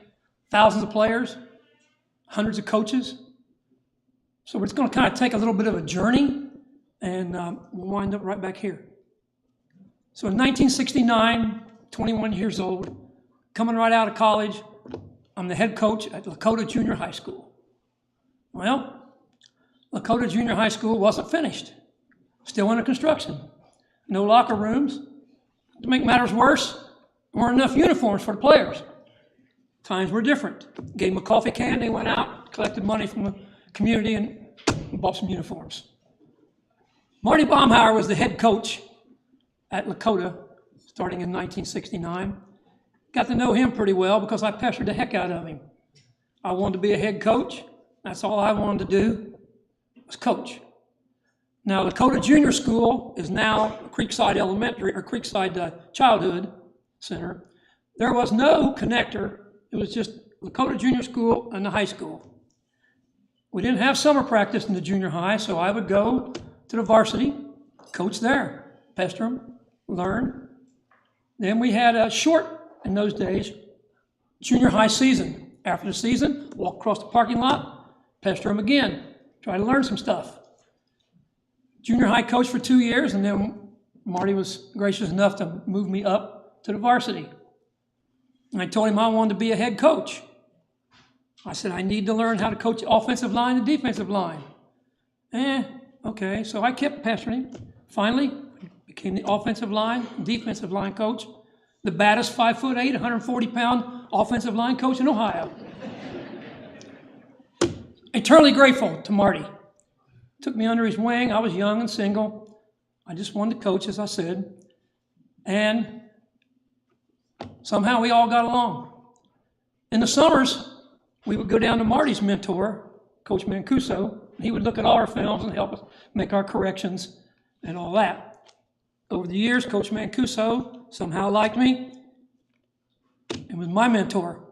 thousands of players, hundreds of coaches. So it's going to kind of take a little bit of a journey, and we'll wind up right back here. So in 1969, 21 years old, coming right out of college, I'm the head coach at Lakota Junior High School. Well, Lakota Junior High School wasn't finished, still under construction. No locker rooms. To make matters worse, there weren't enough uniforms for the players. Times were different. Gave them a coffee can, they went out, collected money from the community and bought some uniforms. Marty Baumhauer was the head coach at Lakota starting in 1969. Got to know him pretty well because I pestered the heck out of him. I wanted to be a head coach. That's all I wanted to do was coach. Now, Lakota Junior School is now Creekside Elementary, or Creekside Childhood Center. There was no connector. It was just Lakota Junior School and the high school. We didn't have summer practice in the junior high, so I would go to the varsity, coach there, pester them, learn. Then we had a short, in those days, junior high season. After the season, walk across the parking lot, pester them again, try to learn some stuff. Junior high coach for 2 years, and then Marty was gracious enough to move me up to the varsity. And I told him I wanted to be a head coach. I said, I need to learn how to coach the offensive line and defensive line. Okay, so I kept pestering him. Finally, became the offensive line, defensive line coach, the baddest 5'8", 140-pound offensive line coach in Ohio. Eternally grateful to Marty. Took me under his wing. I was young and single. I just wanted to coach, as I said. And somehow we all got along. In the summers, we would go down to Marty's mentor, Coach Mancuso. He would look at all our films and help us make our corrections and all that. Over the years, Coach Mancuso somehow liked me and was my mentor.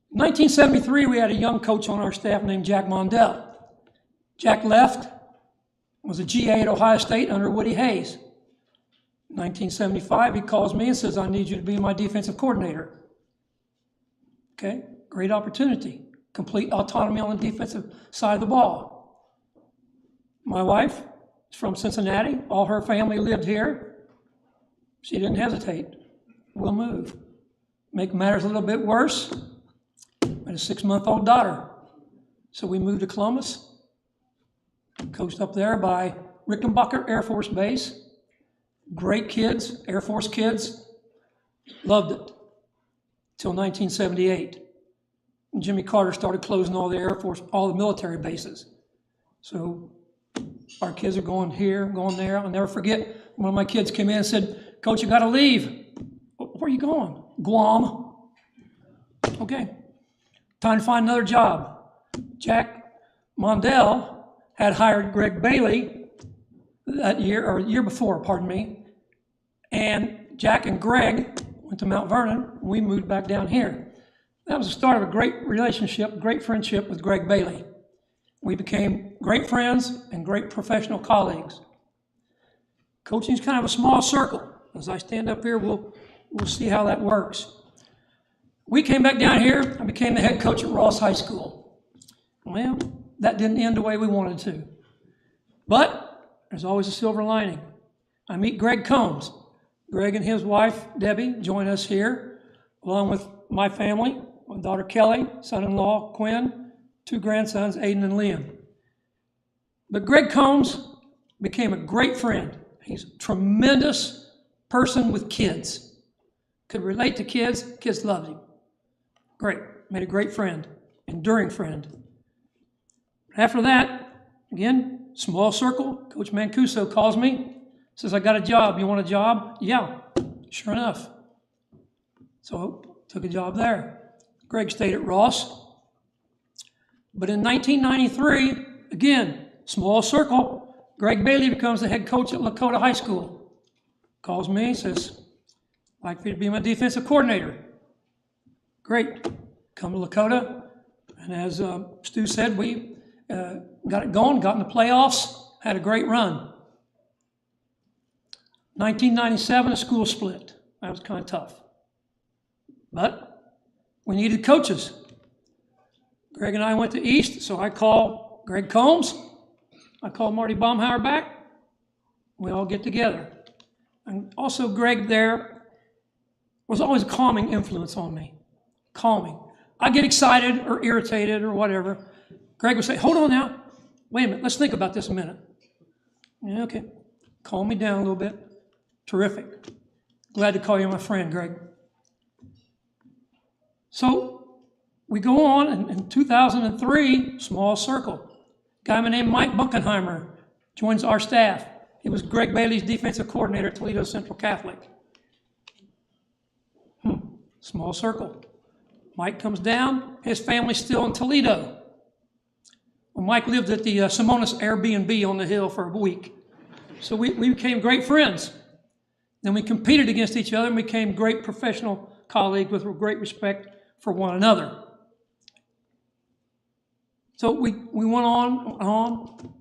In 1973, we had a young coach on our staff named Jack Mondell. Jack left, was a GA at Ohio State under Woody Hayes. In 1975, he calls me and says, I need you to be my defensive coordinator. Okay, great opportunity. Complete autonomy on the defensive side of the ball. My wife is from Cincinnati. All her family lived here. She didn't hesitate. We'll move. Make matters a little bit worse, I had a 6-month-old daughter. So we moved to Columbus. Coached up there by Rickenbacker Air Force Base. Great kids, Air Force kids. Loved it. Till 1978. And Jimmy Carter started closing all the Air Force, all the military bases. So our kids are going here, going there. I'll never forget, one of my kids came in and said, Coach, you got to leave. Where are you going? Guam. Okay. Time to find another job. Jack Mondale had hired Greg Bailey that year, or year before, pardon me, and Jack and Greg went to Mount Vernon, and we moved back down here. That was the start of a great relationship, great friendship with Greg Bailey. We became great friends and great professional colleagues. Coaching is kind of a small circle. As I stand up here, we'll see how that works. We came back down here. I became the head coach at Ross High School. Well, that didn't end the way we wanted to. But there's always a silver lining. I meet Greg Combs. Greg and his wife, Debbie, join us here, along with my family, my daughter Kelly, son-in-law Quinn, 2 grandsons, Aiden and Liam. But Greg Combs became a great friend. He's a tremendous person with kids. Could relate to kids. Kids loved him. Great. Made a great friend. Enduring friend. After that, again, small circle. Coach Mancuso calls me. Says, I got a job. You want a job? Yeah. Sure enough. So took a job there. Greg stayed at Ross. But in 1993, again, small circle, Greg Bailey becomes the head coach at Lakota High School. Calls me, says, I'd like for you to be my defensive coordinator. Great. Come to Lakota. And as Stu said, we got it going, got in the playoffs, had a great run. 1997, the school split. That was kind of tough. But we needed coaches. Greg and I went to East, so I call Greg Combs. I call Marty Baumhauer back. We all get together. And also Greg there was always a calming influence on me. Calming. I get excited or irritated or whatever. Greg would say, hold on now. Wait a minute. Let's think about this a minute. Yeah, okay. Calm me down a little bit. Terrific. Glad to call you my friend, Greg. So we go on, and in 2003, small circle. Guy named Mike Bunkenheimer joins our staff. He was Greg Bailey's defensive coordinator at Toledo Central Catholic. Small circle. Mike comes down. His family's still in Toledo. Well, Mike lived at the Simonus Airbnb on the hill for a week. So we became great friends. Then we competed against each other and became great professional colleagues with great respect for one another. So we went on,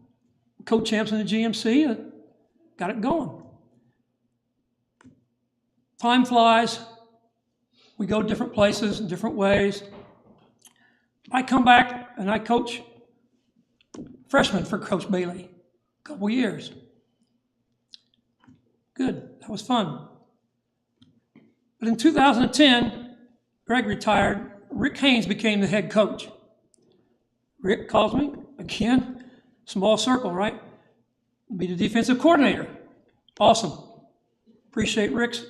co-champs in the GMC, got it going. Time flies. We go different places in different ways. I come back and I coach freshmen for Coach Bailey, a couple years. Good, that was fun. But in 2010, Greg retired. Rick Haynes became the head coach. Rick calls me, again, small circle, right? Be the defensive coordinator. Awesome. Appreciate Rick's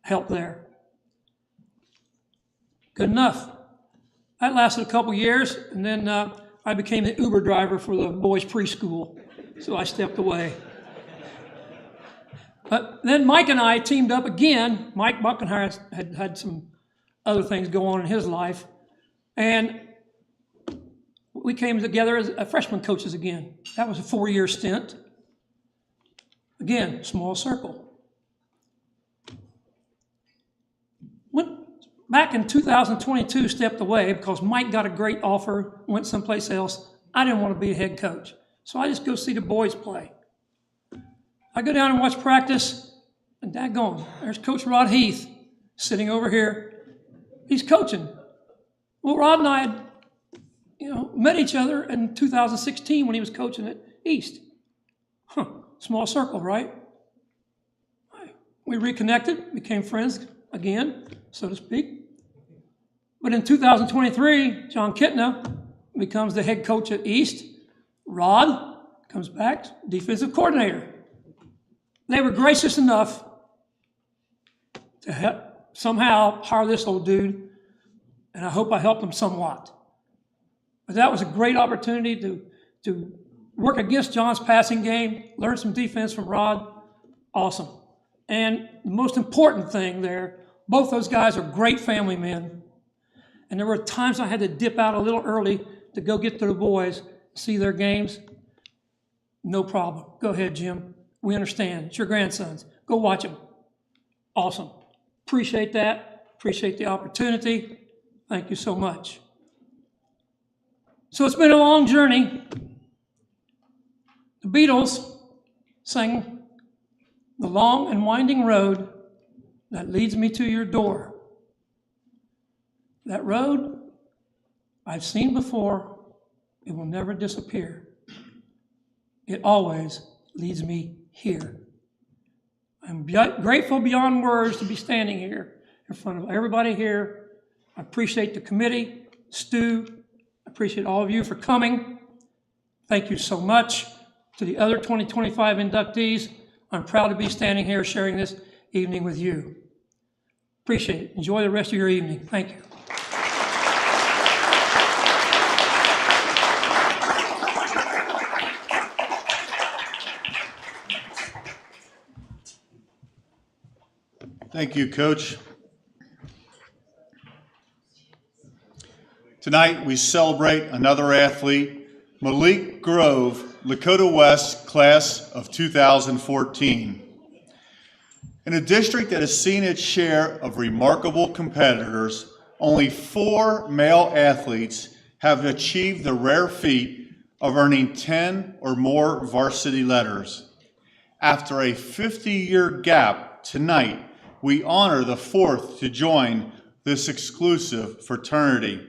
help there. Good enough. That lasted a couple years, and then I became the Uber driver for the boys' preschool, so I stepped away. But then Mike and I teamed up again. Mike Buckenheimer had some other things go on in his life, and we came together as freshman coaches again. That was a 4-year stint. Again, small circle. Back in 2022, stepped away because Mike got a great offer, went someplace else. I didn't want to be a head coach, so I just go see the boys play. I go down and watch practice, and daggone, there's Coach Rod Heath sitting over here. He's coaching. Well, Rod and I had, met each other in 2016 when he was coaching at East. Small circle, right? We reconnected, became friends again, so to speak. But in 2023, John Kitna becomes the head coach at East. Rod comes back, defensive coordinator. They were gracious enough to somehow hire this old dude, and I hope I helped them somewhat. But that was a great opportunity to work against John's passing game, learn some defense from Rod. Awesome. And the most important thing there, both those guys are great family men. And there were times I had to dip out a little early to go get to the boys and see their games, no problem. Go ahead, Jim. We understand. It's your grandsons. Go watch them. Awesome. Appreciate that. Appreciate the opportunity. Thank you so much. So it's been a long journey. The Beatles sang "The Long and Winding Road That Leads Me to Your Door." That road I've seen before. It will never disappear. It always leads me here. I'm grateful beyond words to be standing here in front of everybody here. I appreciate the committee, Stu. I appreciate all of you for coming. Thank you so much. To the other 2025 inductees, I'm proud to be standing here sharing this evening with you. Appreciate it. Enjoy the rest of your evening. Thank you. Thank you, Coach. Tonight, we celebrate another athlete, Malik Grove, Lakota West, class of 2014. In a district that has seen its share of remarkable competitors, only 4 male athletes have achieved the rare feat of earning 10 or more varsity letters. After a 50-year gap, tonight, we honor the 4th to join this exclusive fraternity.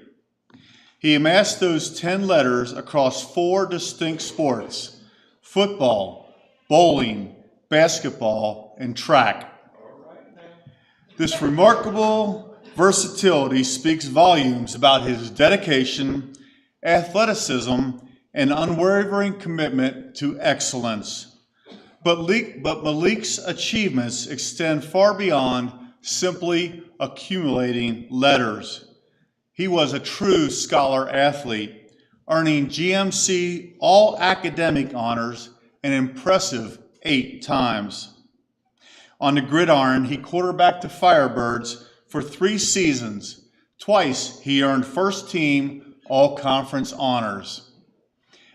He amassed those 10 letters across 4 distinct sports: football, bowling, basketball, and track. This remarkable versatility speaks volumes about his dedication, athleticism, and unwavering commitment to excellence. But Malik's achievements extend far beyond simply accumulating letters. He was a true scholar athlete, earning GMC all-academic honors an impressive 8 times. On the gridiron, he quarterbacked the Firebirds for 3 seasons. Twice, he earned first-team all-conference honors.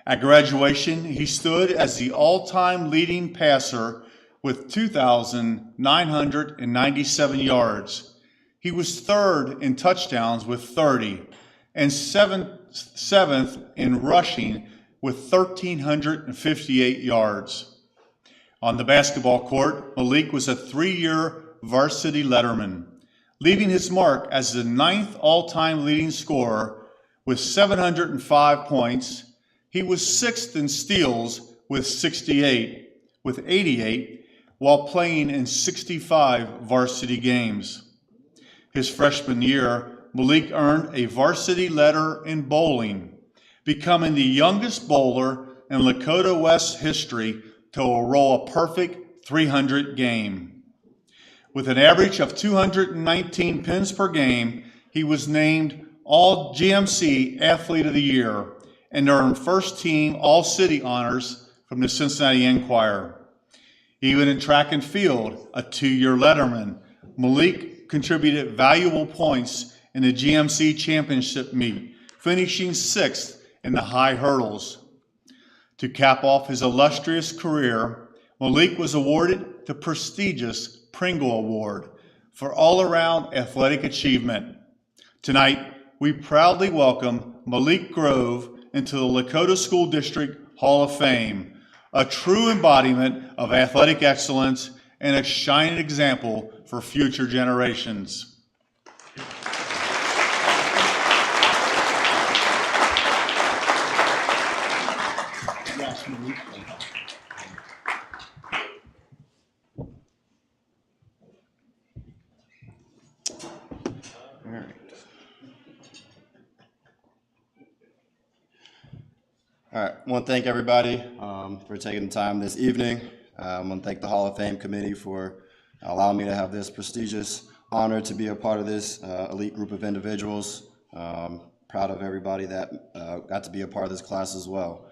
At graduation, he stood as the all-time leading passer with 2,997 yards. He was 3rd in touchdowns with 30 and 7th in rushing with 1,358 yards. On the basketball court, Malik was a 3-year varsity letterman, leaving his mark as the 9th all-time leading scorer with 705 points. He was 6th in steals with 68, with 88, while playing in 65 varsity games. His freshman year, Malik earned a varsity letter in bowling, becoming the youngest bowler in Lakota West history to roll a perfect 300 game. With an average of 219 pins per game, he was named All GMC Athlete of the Year and earned first-team All-City honors from the Cincinnati Enquirer. Even in track and field, a 2-year letterman, Malik contributed valuable points in the GMC championship meet, finishing 6th in the high hurdles. To cap off his illustrious career, Malik was awarded the prestigious Pringle Award for all-around athletic achievement. Tonight, we proudly welcome Malik Grove into the Lakota School District Hall of Fame, a true embodiment of athletic excellence and a shining example for future generations. All right, I want to thank everybody for taking the time this evening. I want to thank the Hall of Fame committee for allowing me to have this prestigious honor to be a part of this elite group of individuals. Proud of everybody that got to be a part of this class as well.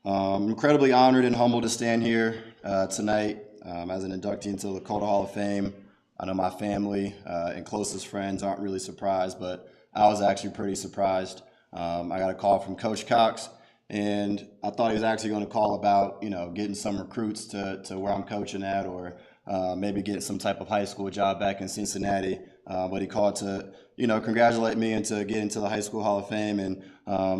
I'm incredibly honored and humbled to stand here tonight as an inductee into the Lakota Hall of Fame. I know my family and closest friends aren't really surprised, but I was actually pretty surprised. I got a call from Coach Cox And I thought he was actually going to call about, getting some recruits to where I'm coaching at, or maybe get some type of high school job back in Cincinnati. But he called to, congratulate me and to get into the High School Hall of Fame. And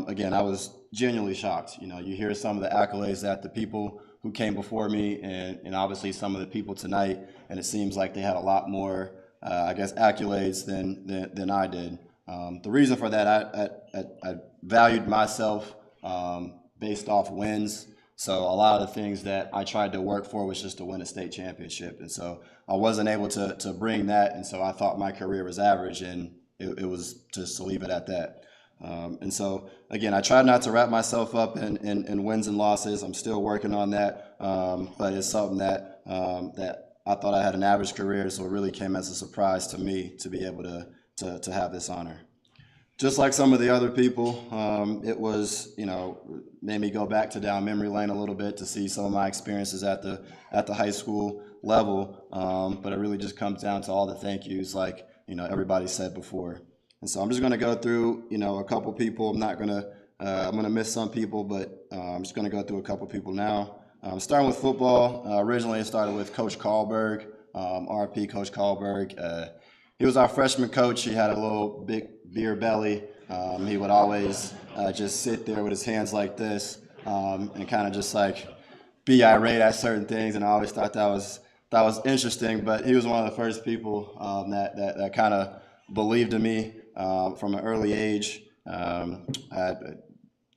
again, I was genuinely shocked. You hear some of the accolades that the people who came before me and obviously some of the people tonight, and it seems like they had a lot more, accolades than I did. The reason for that, I valued myself based off wins. So a lot of the things that I tried to work for was just to win a state championship. And so I wasn't able to bring that. And so I thought my career was average, and it was just to leave it at that. And so, again, I tried not to wrap myself up in wins and losses. I'm still working on that. But it's something that I thought I had an average career. So it really came as a surprise to me to be able to have this honor. Just like some of the other people, it was, made me go back down memory lane a little bit to see some of my experiences at the high school level. But it really just comes down to all the thank yous, like, everybody said before. And so I'm just going to go through, a couple people. I'm going to miss some people, but I'm just going to go through a couple people now. Starting with football, originally it started with Coach Kahlberg, RP Coach Kahlberg. He was our freshman coach. He had a little big beer belly. He would always just sit there with his hands like this and kind of just like be irate at certain things. And I always thought that was interesting. But he was one of the first people that kind of believed in me from an early age. At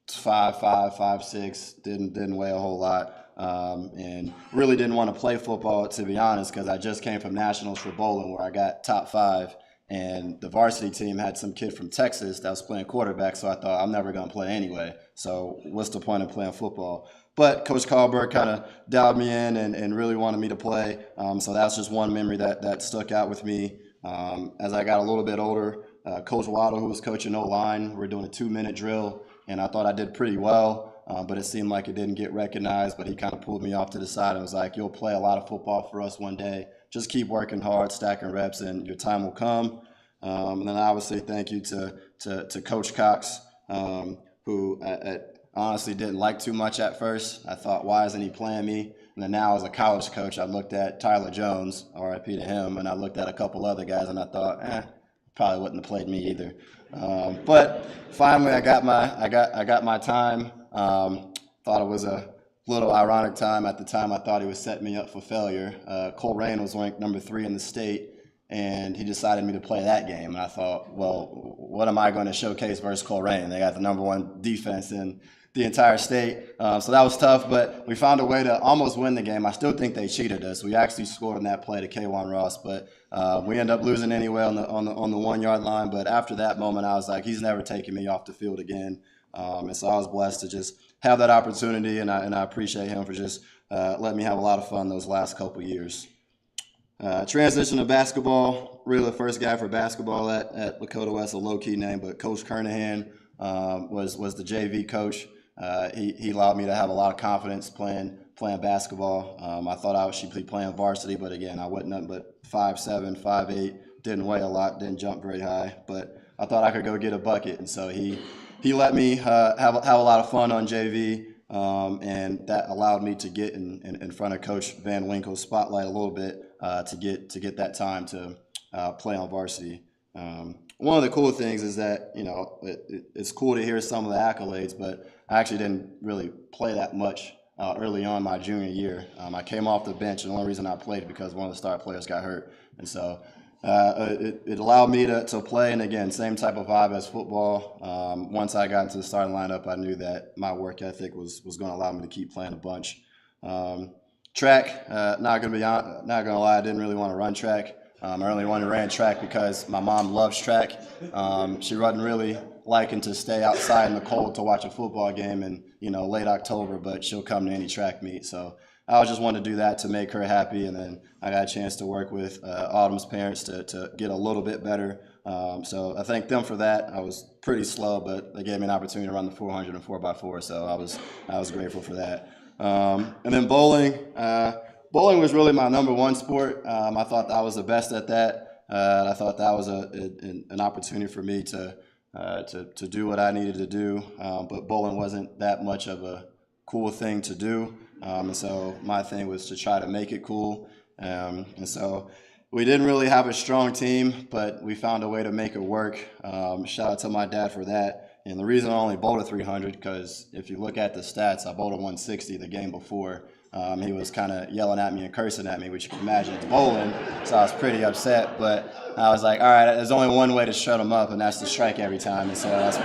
5'5", 5'6", didn't weigh a whole lot. And really didn't want to play football, to be honest, because I just came from nationals for bowling where I got top 5, and the varsity team had some kid from Texas that was playing quarterback, so I thought I'm never going to play anyway, so what's the point of playing football? But Coach Kahlberg kind of dialed me in and really wanted me to play, so that's just one memory that stuck out with me. As I got a little bit older, Coach Waddle, who was coaching O-line, we were doing a 2-minute drill, and I thought I did pretty well. But it seemed like it didn't get recognized, but he kind of pulled me off to the side and was like, you'll play a lot of football for us one day. Just keep working hard, stacking reps, and your time will come. And then obviously thank you to Coach Cox, who I honestly didn't like too much at first. I thought, why isn't he playing me? And then now as a college coach, I looked at Tyler Jones, RIP to him, and I looked at a couple other guys, and I thought, probably wouldn't have played me either. But finally I got my time. Thought it was a little ironic time. At the time, I thought he was setting me up for failure. Coleraine was ranked number 3 in the state, and he decided me to play that game. And I thought, well, what am I going to showcase versus Coleraine? They got the number 1 defense in the entire state. So that was tough, but we found a way to almost win the game. I still think they cheated us. We actually scored on that play to K1 Ross, but we ended up losing anyway on the 1-yard line. But after that moment, I was like, he's never taking me off the field again. And so I was blessed to just have that opportunity, and I appreciate him for just letting me have a lot of fun those last couple years. Transition to basketball, really the first guy for basketball at Lakota West, a low-key name, but Coach Kernahan was the JV coach. He allowed me to have a lot of confidence playing basketball. I thought I should be playing varsity, but again, I wasn't nothing but 5'7", 5'8", didn't weigh a lot, didn't jump very high, but I thought I could go get a bucket, and so he let me have a lot of fun on JV, and that allowed me to get in front of Coach Van Winkle's spotlight a little bit to get that time to play on varsity. One of the cool things is that, it's cool to hear some of the accolades, but I actually didn't really play that much early on my junior year. I came off the bench, and the only reason I played because one of the star players got hurt, and so it allowed me to play, and again, same type of vibe as football. Once I got into the starting lineup, I knew that my work ethic was going to allow me to keep playing a bunch. Track, not gonna lie, I didn't really want to run track. I only ran track because my mom loves track. She wasn't really liking to stay outside in the cold to watch a football game in late October, but she'll come to any track meet. So I just wanted to do that to make her happy, and then I got a chance to work with Autumn's parents to get a little bit better. So I thank them for that. I was pretty slow, but they gave me an opportunity to run the 400 and 4x4, so I was grateful for that. And then bowling. Bowling was really my number 1 sport. I thought I was the best at that. I thought that was an opportunity for me to to do what I needed to do, but bowling wasn't that much of a cool thing to do, and so my thing was to try to make it cool, and so we didn't really have a strong team, but we found a way to make it work. Shout out to my dad for that. And the reason I only bowled a 300, because if you look at the stats, I bowled a 160 the game before. He was kind of yelling at me and cursing at me, which you can imagine it's bowling, so I was pretty upset. But I was like, all right, there's only one way to shut him up, and that's to strike every time. And so I was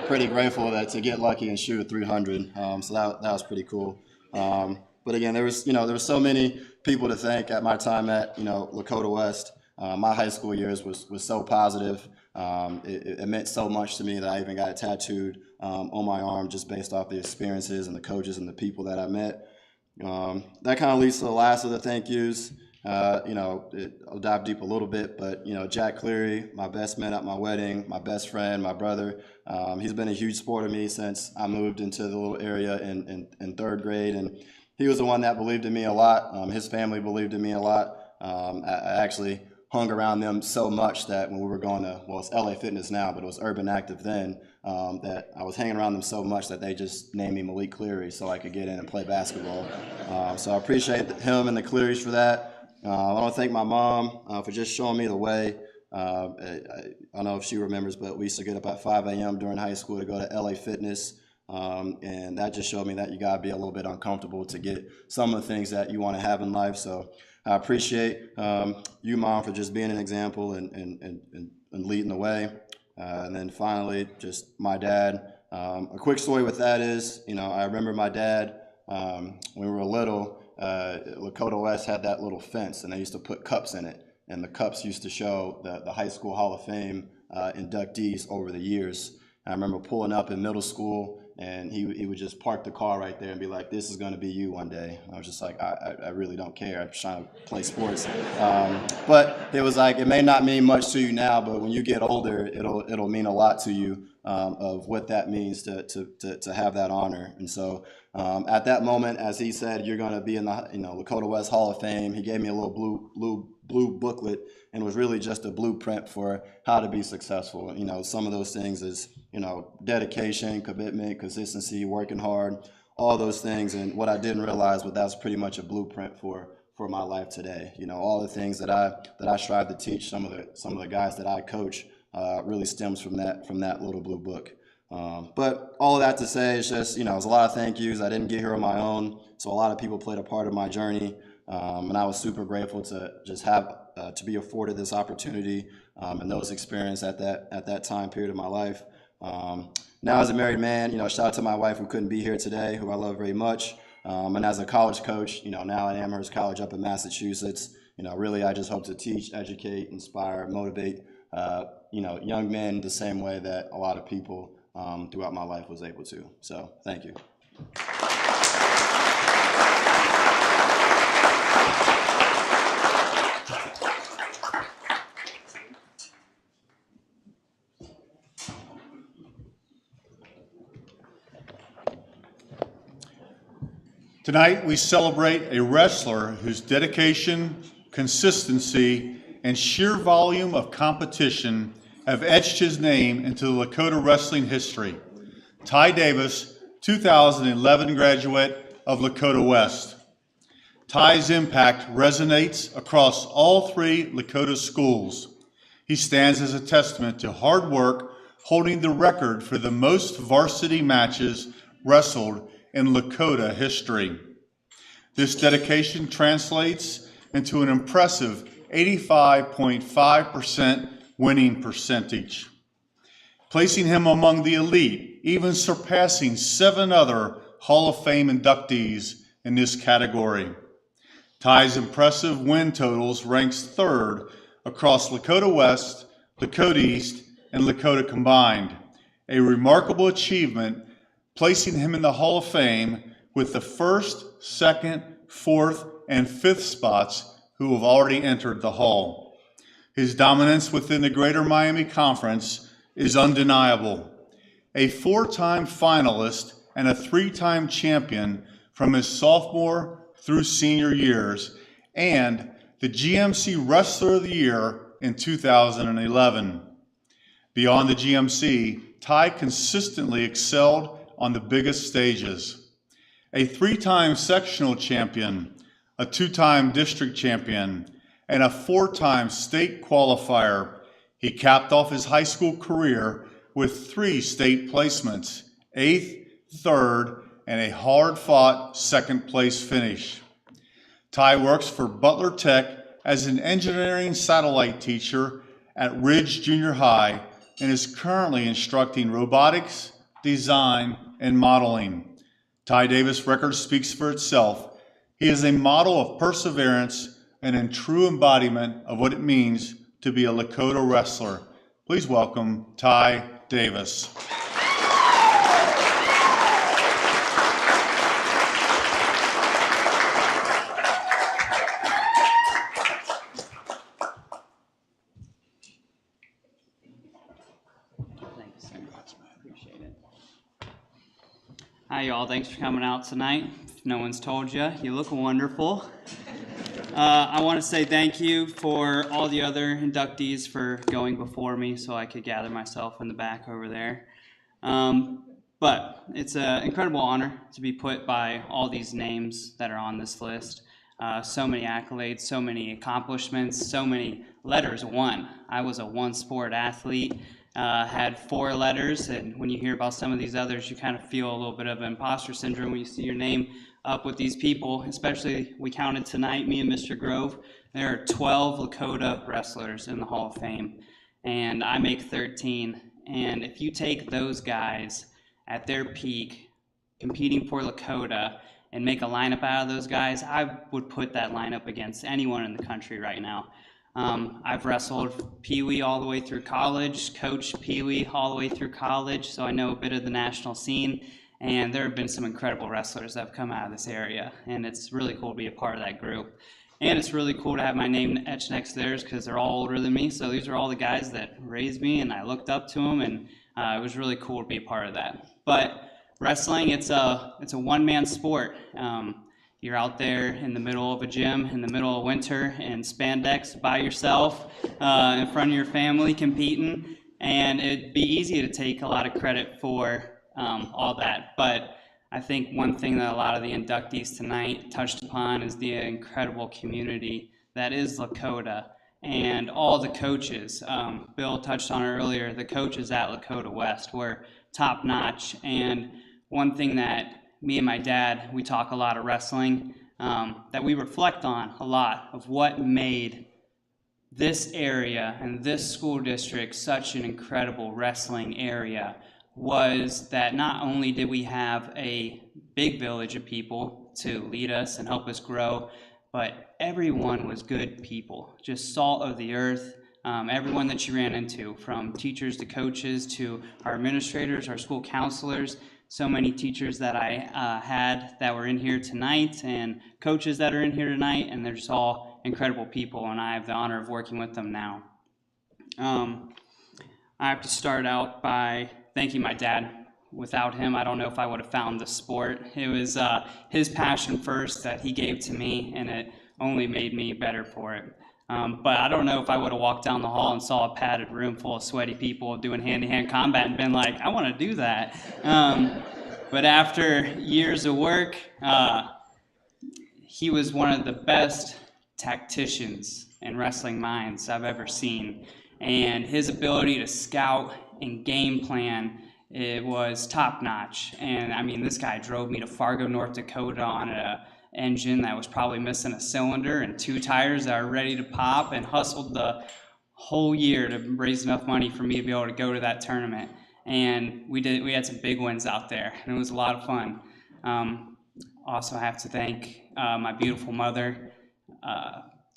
pretty grateful to get lucky and shoot a 300. So that was pretty cool. But again, there was so many people to thank at my time at Lakota West. My high school years was so positive. It meant so much to me that I even got it tattooed on my arm just based off the experiences and the coaches and the people that I met. That kind of leads to the last of the thank yous. I'll dive deep a little bit, but Jack Cleary, my best man at my wedding, my best friend, my brother, he's been a huge supporter of me since I moved into the little area in third grade, and he was the one that believed in me a lot. His family believed in me a lot. I actually hung around them so much that when we were going to, well, it's LA Fitness now, but it was Urban Active then, that I was hanging around them so much that they just named me Malik Cleary so I could get in and play basketball. So I appreciate him and the Clearys for that. I want to thank my mom for just showing me the way. I don't know if she remembers, but we used to get up at 5 a.m. during high school to go to LA Fitness. And that just showed me that you got to be a little bit uncomfortable to get some of the things that you want to have in life. So I appreciate you, Mom, for just being an example and leading the way. And then finally, just my dad. A quick story with that is, I remember my dad, when we were little, Lakota West had that little fence, and they used to put cups in it. And the cups used to show the High School Hall of Fame inductees over the years. I remember pulling up in middle school, and he would just park the car right there and be like, "This is going to be you one day." I was just like, I really don't care. I'm just trying to play sports. But it was like, it may not mean much to you now, but when you get older, it'll mean a lot to you of what that means to have that honor. And so at that moment, as he said, "You're going to be in the Lakota West Hall of Fame," he gave me a little blue booklet, and it was really just a blueprint for how to be successful. Some of those things is, dedication, commitment, consistency, working hard, all those things. And what I didn't realize was that's pretty much a blueprint for my life today. All the things that I strive to teach some of the guys that I coach really stems from that little blue book. But all of that to say is just, it's a lot of thank yous. I didn't get here on my own, so a lot of people played a part of my journey. And I was super grateful to just have to be afforded this opportunity and those experiences at that time period of my life. Now as a married man, shout out to my wife who couldn't be here today, who I love very much. And as a college coach, now at Amherst College up in Massachusetts, really I just hope to teach, educate, inspire, motivate, young men the same way that a lot of people throughout my life was able to. So thank you. Tonight, we celebrate a wrestler whose dedication, consistency, and sheer volume of competition have etched his name into the Lakota wrestling history. Ty Davis, 2011 graduate of Lakota West. Ty's impact resonates across all three Lakota schools. He stands as a testament to hard work, holding the record for the most varsity matches wrestled in Lakota history. This dedication translates into an impressive 85.5% winning percentage, placing him among the elite, even surpassing 7 other Hall of Fame inductees in this category. Ty's impressive win totals ranks 3rd across Lakota West, Lakota East, and Lakota combined, a remarkable achievement placing him in the Hall of Fame with the 1st, 2nd, 4th, and 5th spots who have already entered the Hall. His dominance within the Greater Miami Conference is undeniable. A 4-time finalist and a 3-time champion from his sophomore through senior years, and the GMC Wrestler of the Year in 2011. Beyond the GMC, Ty consistently excelled on the biggest stages. A 3-time sectional champion, a 2-time district champion, and a 4-time state qualifier, he capped off his high school career with 3 state placements, 8th, 3rd, and a hard-fought 2nd place finish. Ty works for Butler Tech as an engineering satellite teacher at Ridge Junior High and is currently instructing robotics, design, and modeling. Ty Davis' record speaks for itself. He is a model of perseverance and a true embodiment of what it means to be a Lakota wrestler. Please welcome Ty Davis. Thanks, sir. Appreciate it. Hi, y'all. Thanks for coming out tonight. If no one's told you, you look wonderful. I want to say thank you for all the other inductees for going before me so I could gather myself in the back over there. But it's an incredible honor to be put by all these names that are on this list. So many accolades, so many accomplishments, so many letters won. I was a one-sport athlete, had 4 letters, and when you hear about some of these others, you kind of feel a little bit of imposter syndrome when you see your name up with these people, especially we counted tonight, me and Mr. Grove. There are 12 Lakota wrestlers in the Hall of Fame, and I make 13. And if you take those guys at their peak, competing for Lakota, and make a lineup out of those guys, I would put that lineup against anyone in the country right now. I've wrestled Pee Wee all the way through college, coached Pee Wee all the way through college, so I know a bit of the national scene. And there have been some incredible wrestlers that have come out of this area, and it's really cool to be a part of that group. And it's really cool to have my name etched next to theirs because they're all older than me, so these are all the guys that raised me, and I looked up to them, and it was really cool to be a part of that. But wrestling, it's a one-man sport. You're out there in the middle of a gym, in the middle of winter, in spandex by yourself, in front of your family competing, and it'd be easy to take a lot of credit for all that. But I think one thing that a lot of the inductees tonight touched upon is the incredible community that is Lakota and all the coaches. Bill touched on it earlier, the coaches at Lakota West were top notch. And one thing that me and my dad, we talk a lot of wrestling, that we reflect on a lot of what made this area and this school district such an incredible wrestling area was that not only did we have a big village of people to lead us and help us grow, but everyone was good people, just salt of the earth. Everyone that you ran into, from teachers to coaches to our administrators, our school counselors, so many teachers that I had that were in here tonight and coaches that are in here tonight, and they're just all incredible people, and I have the honor of working with them now. I have to start out by thanking my dad. Without him, I don't know if I would have found the sport. It was his passion first that he gave to me, and it only made me better for it. But I don't know if I would have walked down the hall and saw a padded room full of sweaty people doing hand-to-hand combat and been like, I want to do that. But after years of work, he was one of the best tacticians and wrestling minds I've ever seen. And his ability to scout and game plan, it was top notch. And I mean, this guy drove me to Fargo, North Dakota on an engine that was probably missing a cylinder and 2 tires that were ready to pop, and hustled the whole year to raise enough money for me to be able to go to that tournament. And we had some big wins out there, and it was a lot of fun. Also, I have to thank my beautiful mother.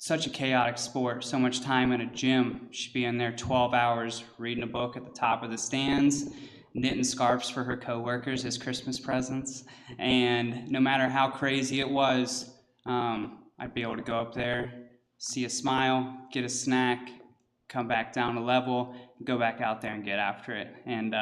Such a chaotic sport, so much time in a gym. She'd be in there 12 hours reading a book at the top of the stands, knitting scarves for her coworkers as Christmas presents. And no matter how crazy it was, I'd be able to go up there, see a smile, get a snack, come back down a level, go back out there and get after it. And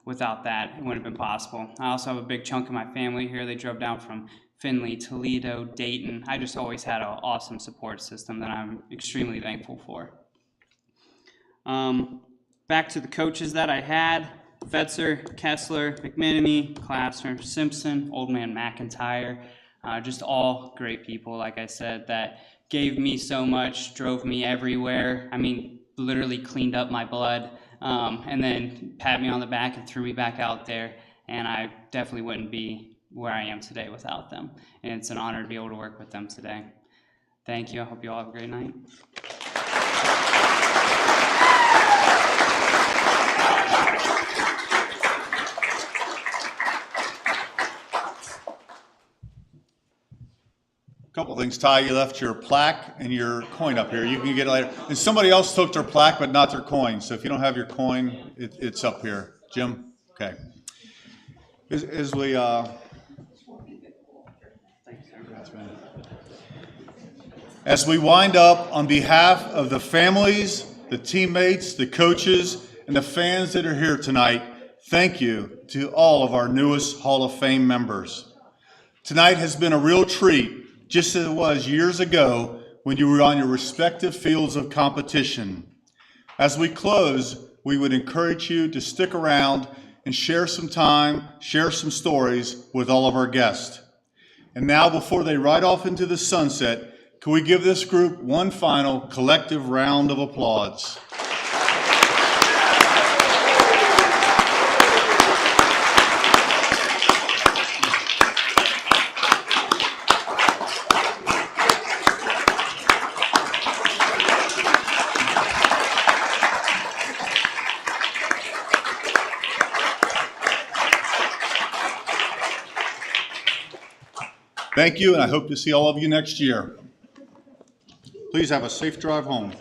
without that, it wouldn't have been possible. I also have a big chunk of my family here. They drove down from Findlay, Toledo, Dayton. I just always had an awesome support system that I'm extremely thankful for. back to the coaches that I had: Fetzer, Kessler, McMenemy, Klassner, Simpson, Old Man McIntyre. Just all great people, like I said, that gave me so much, drove me everywhere. I mean, literally cleaned up my blood, and then pat me on the back and threw me back out there. And I definitely wouldn't be where I am today without them. And it's an honor to be able to work with them today. Thank you. I hope you all have a great night. Couple things, Ty, you left your plaque and your coin up here. You can get it later. And somebody else took their plaque, but not their coin. So if you don't have your coin, it's up here. Jim? Okay. As we wind up, on behalf of the families, the teammates, the coaches, and the fans that are here tonight, thank you to all of our newest Hall of Fame members. Tonight has been a real treat, just as it was years ago when you were on your respective fields of competition. As we close, we would encourage you to stick around and share some time, share some stories with all of our guests. And now, before they ride off into the sunset, can we give this group one final collective round of applause? Thank you, and I hope to see all of you next year. Please have a safe drive home.